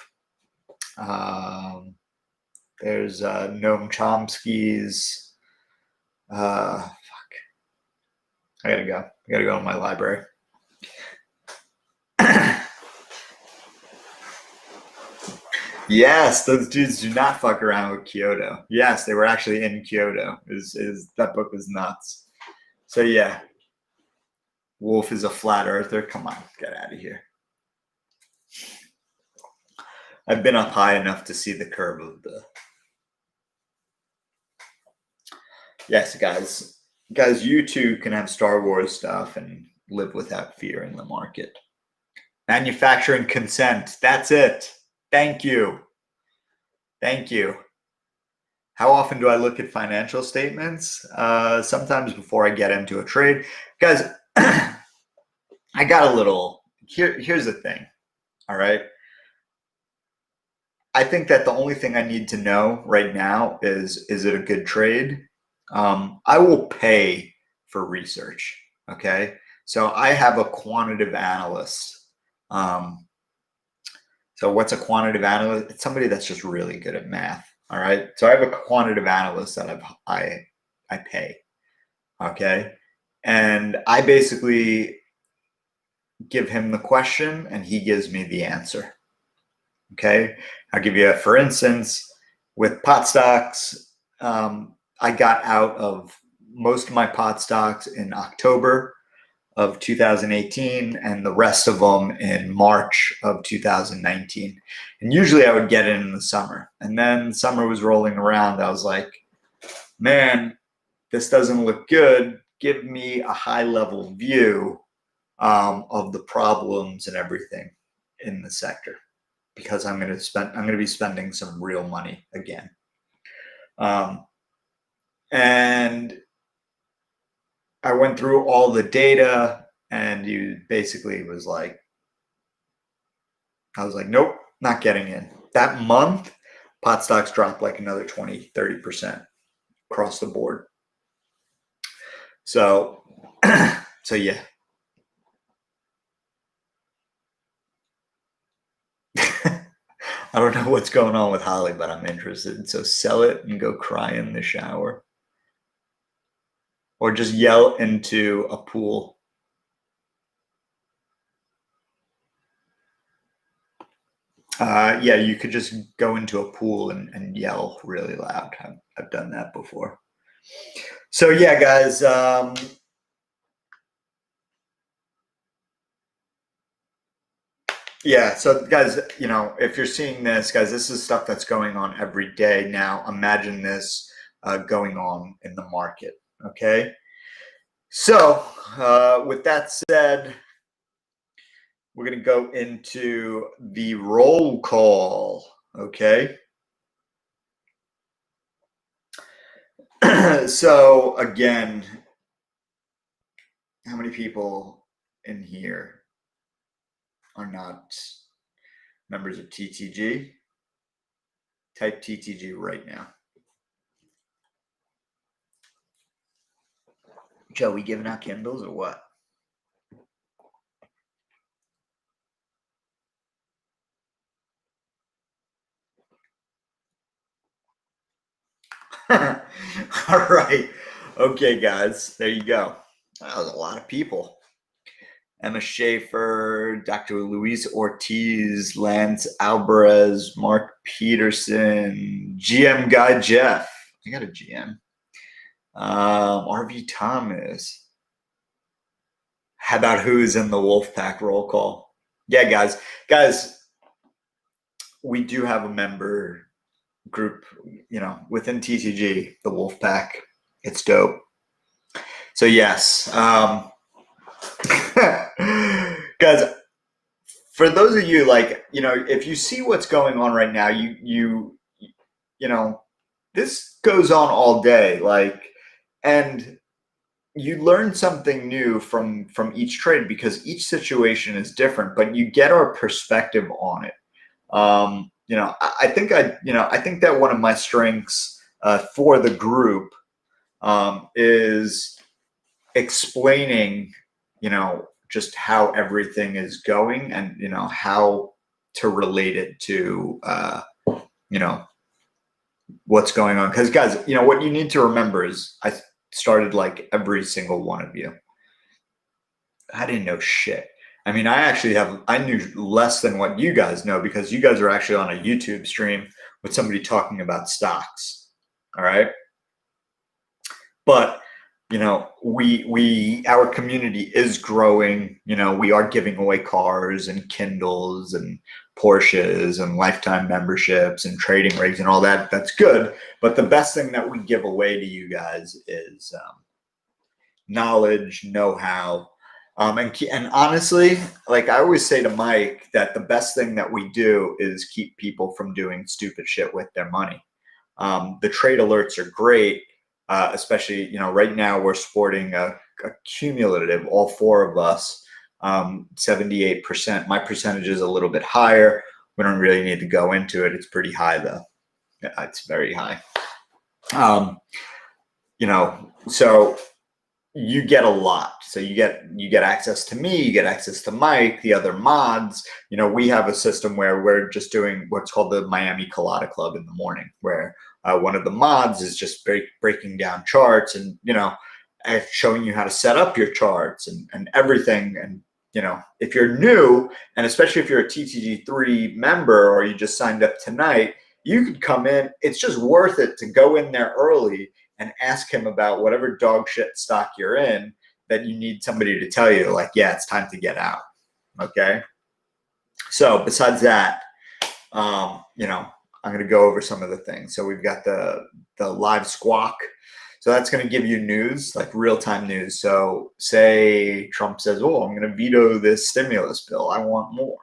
S1: There's Noam Chomsky's. Fuck. I gotta go. I gotta go to my library. Yes, those dudes do not fuck around with Kyoto. Yes, they were actually in Kyoto. Is that book was nuts. So yeah, Wolf is a flat earther. Come on, get out of here. I've been up high enough to see the curve of the. Yes, guys, you too can have Star Wars stuff and live without fear in the market. Manufacturing consent. That's it. Thank you. Thank you. How often do I look at financial statements? Sometimes before I get into a trade. Guys, I got a little, here's the thing, all right? I think that the only thing I need to know right now is it a good trade? I will pay for research, okay? So I have a quantitative analyst. So what's a quantitative analyst? It's somebody that's just really good at math. All right. So I have a quantitative analyst that I pay. Okay. And I basically give him the question and he gives me the answer. Okay. I'll give you for instance, with pot stocks, I got out of most of my pot stocks in October of 2018 and the rest of them in March of 2019. And usually I would get in the summer. And then summer was rolling around. I was like, man, this doesn't look good. Give me a high level view of the problems and everything in the sector because I'm going to be spending some real money again. And I went through all the data and you basically was like, I was like, nope, not getting in. That month, pot stocks dropped like another 20, 30% across the board. So, so yeah. I don't know what's going on with Holly, but I'm interested. So sell it and go cry in the shower. Or just yell into a pool. Yeah, you could just go into a pool and yell really loud. I've done that before. So yeah, guys. Yeah, so guys, you know, if you're seeing this, guys, this is stuff that's going on every day. Now, imagine this going on in the market. Okay. So, with that said, we're going to go into the roll call. Okay. So, again, how many people in here are not members of TTG? Type TTG right now. Joe, we giving out Kindles or what? All right. Okay, guys. There you go. That was a lot of people. Emma Schaefer, Dr. Luis Ortiz, Lance Alvarez, Mark Peterson, GM Guy Jeff. I got a GM. RV Thomas. How about who's in the Wolfpack roll call? Yeah, guys, we do have a member group, you know, within TTG, the Wolfpack. It's dope. So yes, guys, for those of you like, you know, if you see what's going on right now, you know, this goes on all day, like, and you learn something new from each trade because each situation is different, but you get our perspective on it. You know, I think that one of my strengths for the group is explaining just how everything is going and, how to relate it to, what's going on. Because guys, what you need to remember is I started like every single one of you. I didn't know shit. I mean, I knew less than what you guys know because you guys are actually on a YouTube stream with somebody talking about stocks. All right. But, our community is growing. We are giving away cars and Kindles and Porsches and lifetime memberships and trading rigs and all that. That's good. But the best thing that we give away to you guys is knowledge, know-how. And honestly, like I always say to Mike, that the best thing that we do is keep people from doing stupid shit with their money. The trade alerts are great, especially, right now we're sporting a cumulative, all four of us, 78%. My percentage is a little bit higher. We don't really need to go into it. It's pretty high though. Yeah, it's very high. So you get a lot. So you get access to me, you get access to Mike, the other mods. We have a system where we're just doing what's called the Miami Colada Club in the morning, where one of the mods is just breaking down charts and, showing you how to set up your charts and everything. And, if you're new, and especially if you're a TTG3 member or you just signed up tonight, you could come in. It's just worth it to go in there early and ask him about whatever dog shit stock you're in that you need somebody to tell you, like, yeah, it's time to get out. Okay. So besides that, I'm going to go over some of the things. So we've got the live squawk. So that's going to give you news, like real-time news. So say Trump says, oh, I'm going to veto this stimulus bill. I want more.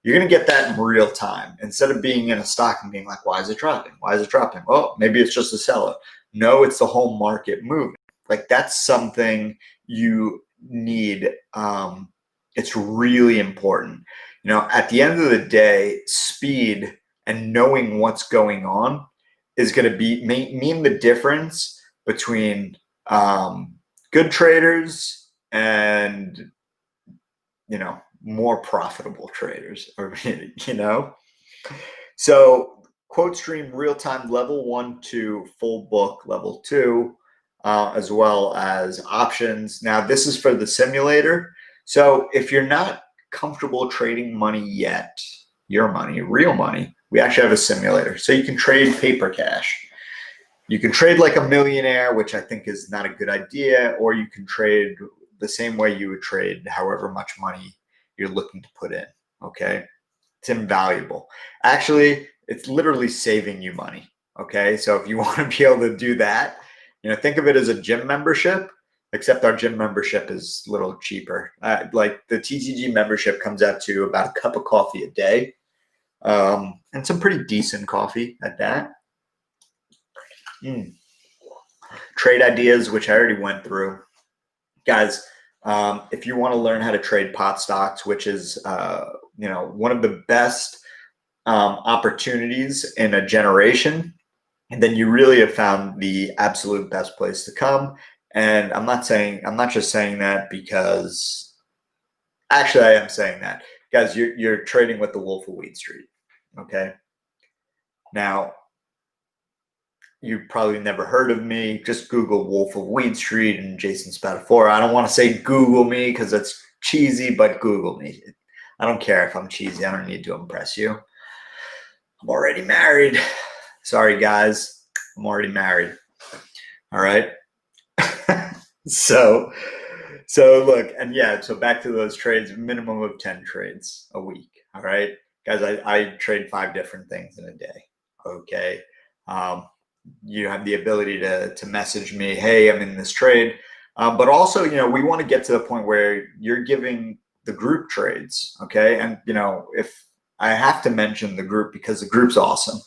S1: You're going to get that in real time instead of being in a stock and being like, why is it dropping? Why is it dropping? Well, maybe it's just a seller. No, it's the whole market moving. Like that's something you need. It's really important. At the end of the day, speed and knowing what's going on is going to mean the difference between good traders and, more profitable traders, or, So quote stream real-time level 1 to full book level 2, as well as options. Now this is for the simulator. So if you're not comfortable trading money yet, your money, real money, we actually have a simulator. So you can trade paper cash. You can trade like a millionaire, which I think is not a good idea, or you can trade the same way you would trade however much money you're looking to put in. Okay. It's invaluable. Actually, it's literally saving you money. Okay. So if you want to be able to do that, think of it as a gym membership, except our gym membership is a little cheaper. Like the TTG membership comes out to about a cup of coffee a day, and some pretty decent coffee at that. Trade ideas, which I already went through. Guys, if you want to learn how to trade pot stocks, which is one of the best opportunities in a generation, and then you really have found the absolute best place to come. And I'm not just saying that because actually I am saying that. Guys, you're trading with the Wolf of Wheat Street. Okay. Now, you've probably never heard of me. Just Google Wolf of Wheat Street and Jason Spatafora. I don't want to say Google me because that's cheesy, but Google me. I don't care if I'm cheesy. I don't need to impress you. I'm already married. Sorry, guys. I'm already married. All right. So look, and yeah, so back to those trades, minimum of 10 trades a week. All right, guys, I trade 5 different things in a day. Okay. You have the ability to message me, hey, I'm in this trade. But also, we want to get to the point where you're giving the group trades. Okay. And, if I have to mention the group because the group's awesome.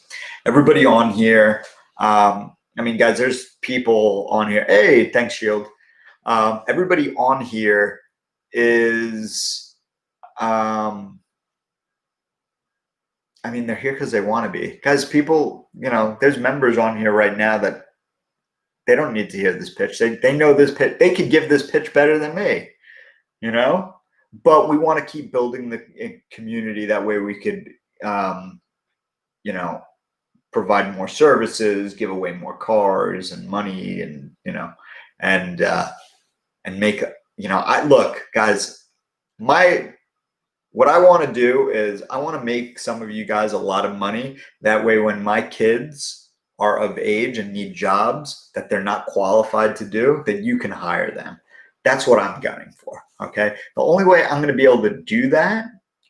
S1: Everybody on here. Guys, there's people on here. Hey, thanks, Shield. Everybody on here is, they're here because they want to be. Guys, people, there's members on here right now that they don't need to hear this pitch. They know this pitch. They could give this pitch better than me. you know, but we want to keep building the community. That way we could, you know, provide more services, give away more cars and money, and, you know, and make, you know, look, guys, what I want to do is I want to make some of you guys a lot of money. That way, when my kids are of age and need jobs that they're not qualified to do, that you can hire them. That's what I'm gunning for. Okay. The only way I'm going to be able to do that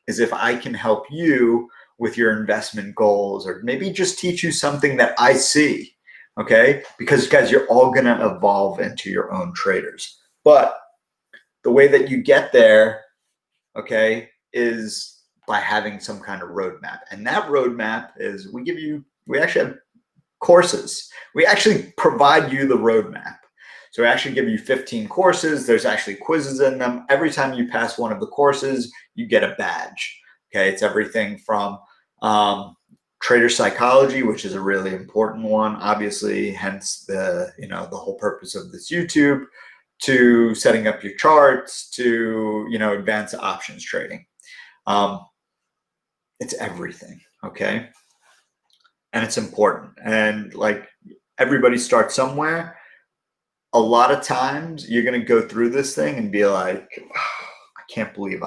S1: is if I can help you with your investment goals, or maybe just teach you something that I see. Okay. Because, guys, you're all going to evolve into your own traders. But the way that you get there, okay, is by having some kind of roadmap. And that roadmap is we actually have courses. We actually provide you the roadmap. So we actually give you 15 courses. There's actually quizzes in them. Every time you pass one of the courses, you get a badge. Okay, it's everything from trader psychology, which is a really important one, obviously, hence the whole purpose of this YouTube, to setting up your charts, to advanced options trading. It's everything, okay? And it's important. And like, everybody starts somewhere. A lot of times you're going to go through this thing and be like, oh, I can't believe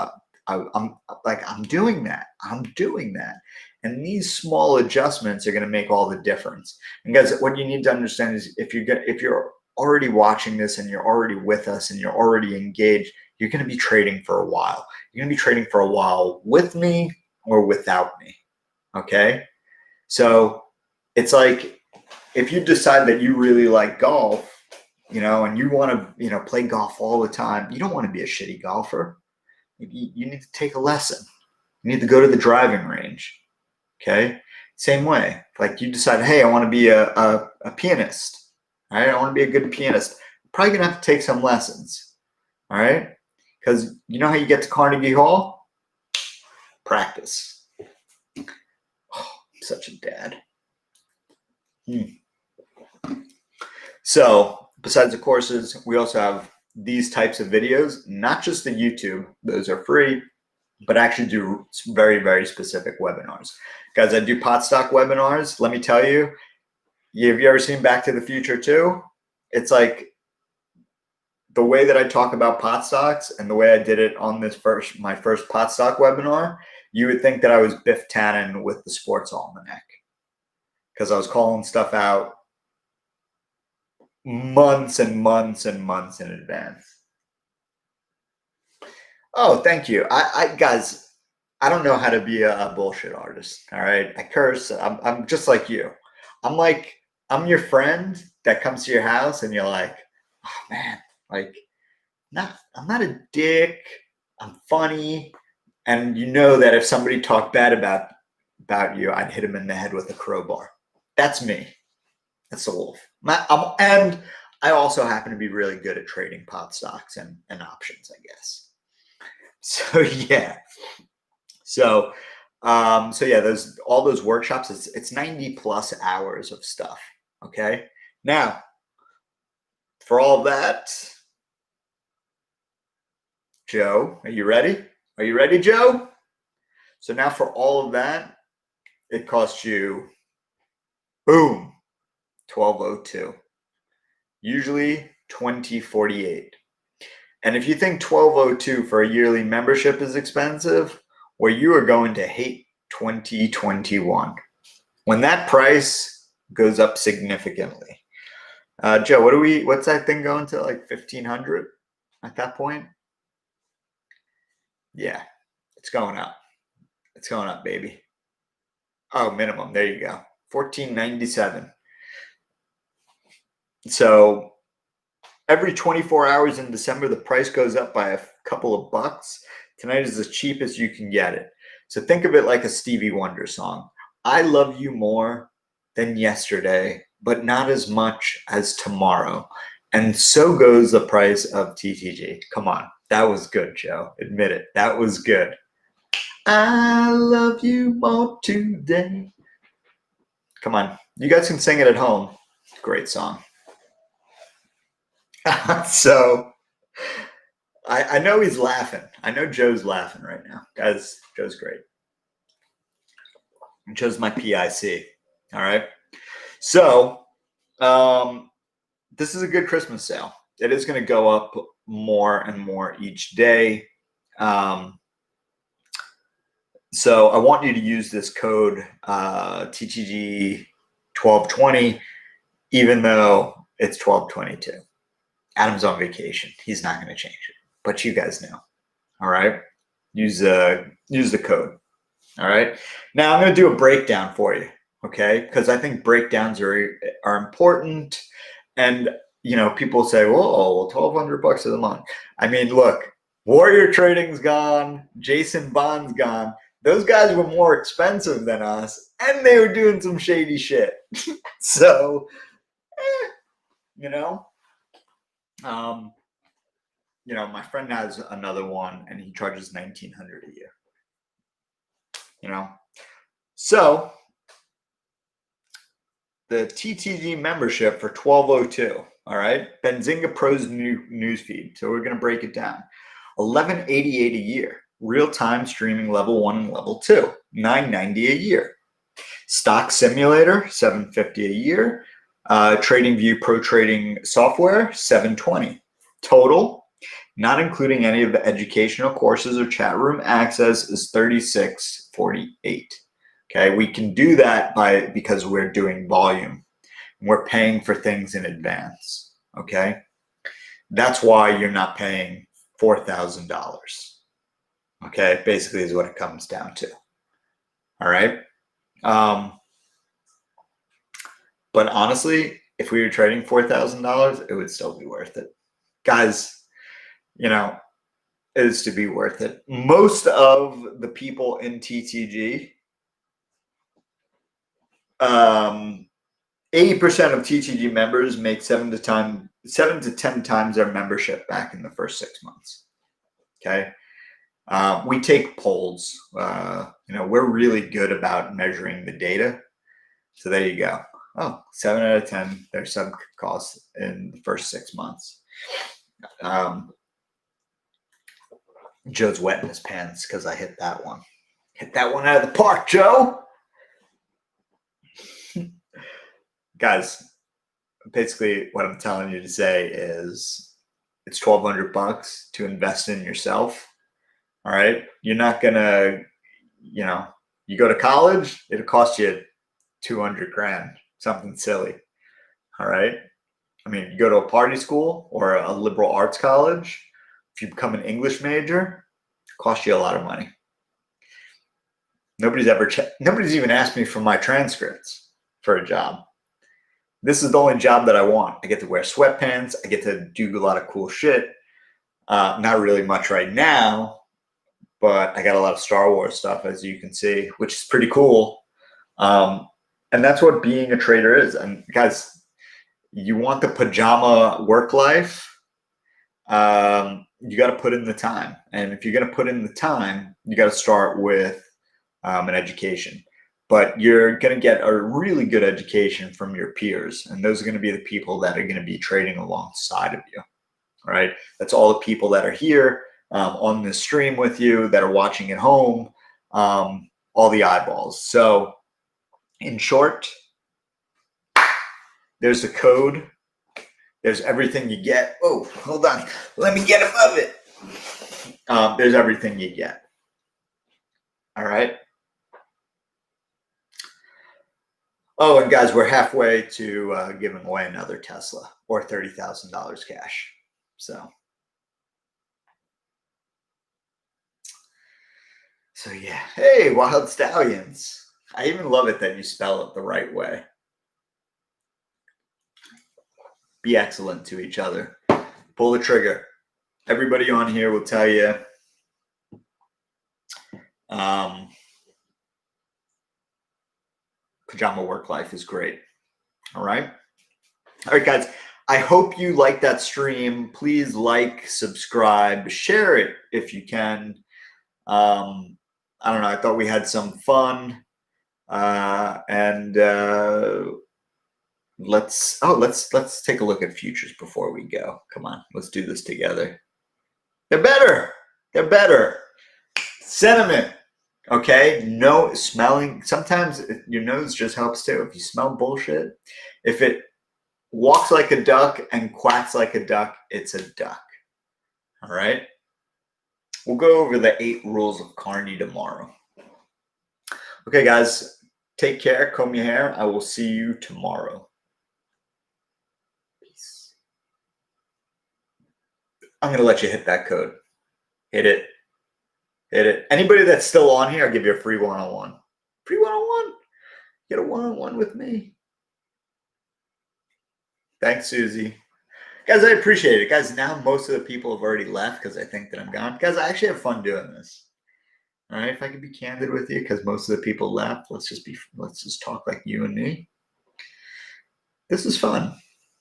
S1: I'm doing that. I'm doing that. And these small adjustments are going to make all the difference. And guys, what you need to understand is if you're already watching this and you're already with us and you're already engaged, you're going to be trading for a while. You're going to be trading for a while with me or without me. Okay? So it's like, if you decide that you really like golf, and you want to, play golf all the time, you don't want to be a shitty golfer. You need to take a lesson. You need to go to the driving range. Okay. Same way. Like, you decide, hey, I want to be a pianist. All right. I want to be a good pianist. I'm probably going to have to take some lessons. All right. Because you know how you get to Carnegie Hall? Practice. Oh, I'm such a dad. So besides the courses, we also have these types of videos, not just the YouTube, those are free, but I actually do very, very specific webinars. Guys, I do pot stock webinars. Let me tell you, have you ever seen Back to the Future 2? It's like, the way that I talk about pot stocks and the way I did it on my first pot stock webinar, you would think that I was Biff Tannen with the Sports Almanac, because I was calling stuff out months and months and months in advance. Oh, thank you. Guys, I don't know how to be a bullshit artist. All right. I curse. I'm just like you. I'm your friend that comes to your house and you're like, oh man, like, I'm not a dick. I'm funny. And you know that if somebody talked bad about you, I'd hit him in the head with a crowbar. That's me. That's the wolf. And I also happen to be really good at trading pot stocks and options, I guess. So yeah. So yeah, all those workshops, it's 90 plus hours of stuff. Okay. Now, for all that, Joe, are you ready? Are you ready, Joe? So now for all of that, it costs you, boom, $12.02. Usually $20.48. And if you think $12.02 for a yearly membership is expensive, well, you are going to hate 2021 when that price goes up significantly. Joe, what's that thing going to, like 1,500 at that point? Yeah, it's going up. It's going up, baby. Oh, minimum. There you go. $14.97. So every 24 hours in December, the price goes up by a couple of bucks. Tonight is the cheapest you can get it. So think of it like a Stevie Wonder song. I love you more than yesterday, but not as much as tomorrow. And so goes the price of TTG. Come on. That was good, Joe. Admit it. That was good. I love you more today. Come on. You guys can sing it at home. Great song. So I know he's laughing. I know Joe's laughing right now. Guys, Joe's great. Joe's my PIC. All right. So this is a good Christmas sale. It is going to go up more and more each day. So I want you to use this code TTG 1220, even though it's 1222. Adam's on vacation. He's not going to change it, but you guys know. All right. Use the code. All right. Now I'm going to do a breakdown for you. Okay. Because I think breakdowns are important. And, you know, people say, whoa, $1,200 a month. I mean, look, Warrior Trading's gone. Jason Bond's gone. Those guys were more expensive than us, and they were doing some shady shit. So, you know, my friend has another one, and he charges $1,900 a year. You know, so the TTG membership for $1,202. All right, Benzinga Pro's new newsfeed. So we're gonna break it down. $1,188 a year. Real-time streaming level 1 and level 2, $990 a year. Stock Simulator, $750 a year. TradingView Pro Trading Software, $720. Total, not including any of the educational courses or chat room access, is $3648. Okay, we can do that because we're doing volume. We're paying for things in advance. Okay, that's why you're not paying $4,000. Okay, basically is what it comes down to. All right. But honestly, if we were trading $4,000, it would still be worth it. Guys, you know, it is to be worth it. Most of the people in TTG, 80% of TTG members make 7 to 10 times their membership back in the first 6 months. Okay. We take polls. We're really good about measuring the data. So there you go. Oh, 7 out of 10, their sub costs in the first 6 months. Joe's wetting his pants because I hit that one. Hit that one out of the park, Joe. Guys, basically what I'm telling you to say is it's $1,200 to invest in yourself. All right. You're not going to, you go to college, it'll cost you $200,000, something silly. All right. I mean, you go to a party school or a liberal arts college, if you become an English major, it costs you a lot of money. Nobody's even asked me for my transcripts for a job. This is the only job that I want. I get to wear sweatpants. I get to do a lot of cool shit. Not really much right now, but I got a lot of Star Wars stuff, as you can see, which is pretty cool. And that's what being a trader is. And guys, you want the pajama work life, you got to put in the time. And if you're going to put in the time, you got to start with an education. But you're going to get a really good education from your peers. And those are going to be the people that are going to be trading alongside of you. All right. That's all the people that are here on this stream with you, that are watching at home, all the eyeballs. So in short, there's the code. There's everything you get. Oh, hold on. Let me get above it. There's everything you get. All right. Oh, and guys, we're halfway to giving away another Tesla or $30,000 cash. So yeah. Hey, Wild Stallions. I even love it that you spell it the right way. Be excellent to each other. Pull the trigger. Everybody on here will tell you pajama work life is great. All right. All right, guys. I hope you like that stream. Please like, subscribe, share it if you can. I don't know. I thought we had some fun. Let's take a look at futures before we go. Come on, let's do this together. They're better. They're better. Sentiment. Okay. No smelling. Sometimes your nose just helps too. If you smell bullshit, if it walks like a duck and quacks like a duck, it's a duck. All right. We'll go over the 8 rules of Carney tomorrow. Okay, guys. Take care. Comb your hair. I will see you tomorrow. Peace. I'm going to let you hit that code. Hit it. Hit it. Anybody that's still on here, I'll give you a free one-on-one. Free one-on-one. Get a one-on-one with me. Thanks, Susie. Guys, I appreciate it. Guys, now most of the people have already left because I think that I'm gone. Guys, I actually have fun doing this. All right, if I can be candid with you, because most of the people left, let's just talk like you and me. This is fun.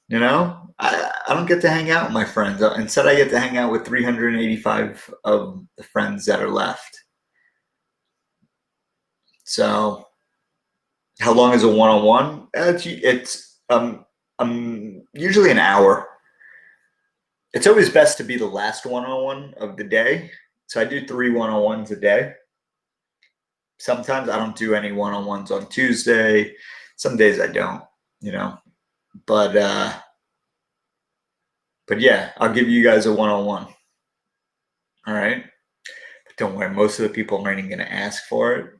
S1: You know, I don't get to hang out with my friends. Instead, I get to hang out with 385 of the friends that are left. So, how long is a one-on-one? It's usually an hour. It's always best to be the last one-on-one of the day. So I do 3 one-on-ones a day. Sometimes I don't do any one-on-ones on Tuesday. Some days I don't, you know. But yeah, I'll give you guys a one-on-one. All right. But don't worry, most of the people aren't even going to ask for it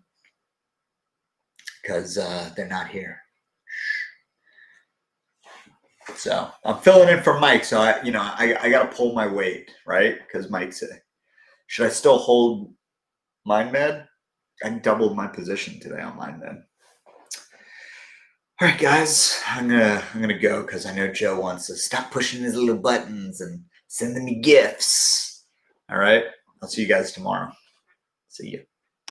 S1: because they're not here. So I'm filling in for Mike. So I got to pull my weight, right? Because Mike said, should I still hold Mind Med? I doubled my position today on Mind Med. All right, guys, I'm gonna go because I know Joe wants to stop pushing his little buttons and sending me gifts. All right, I'll see you guys tomorrow. See you.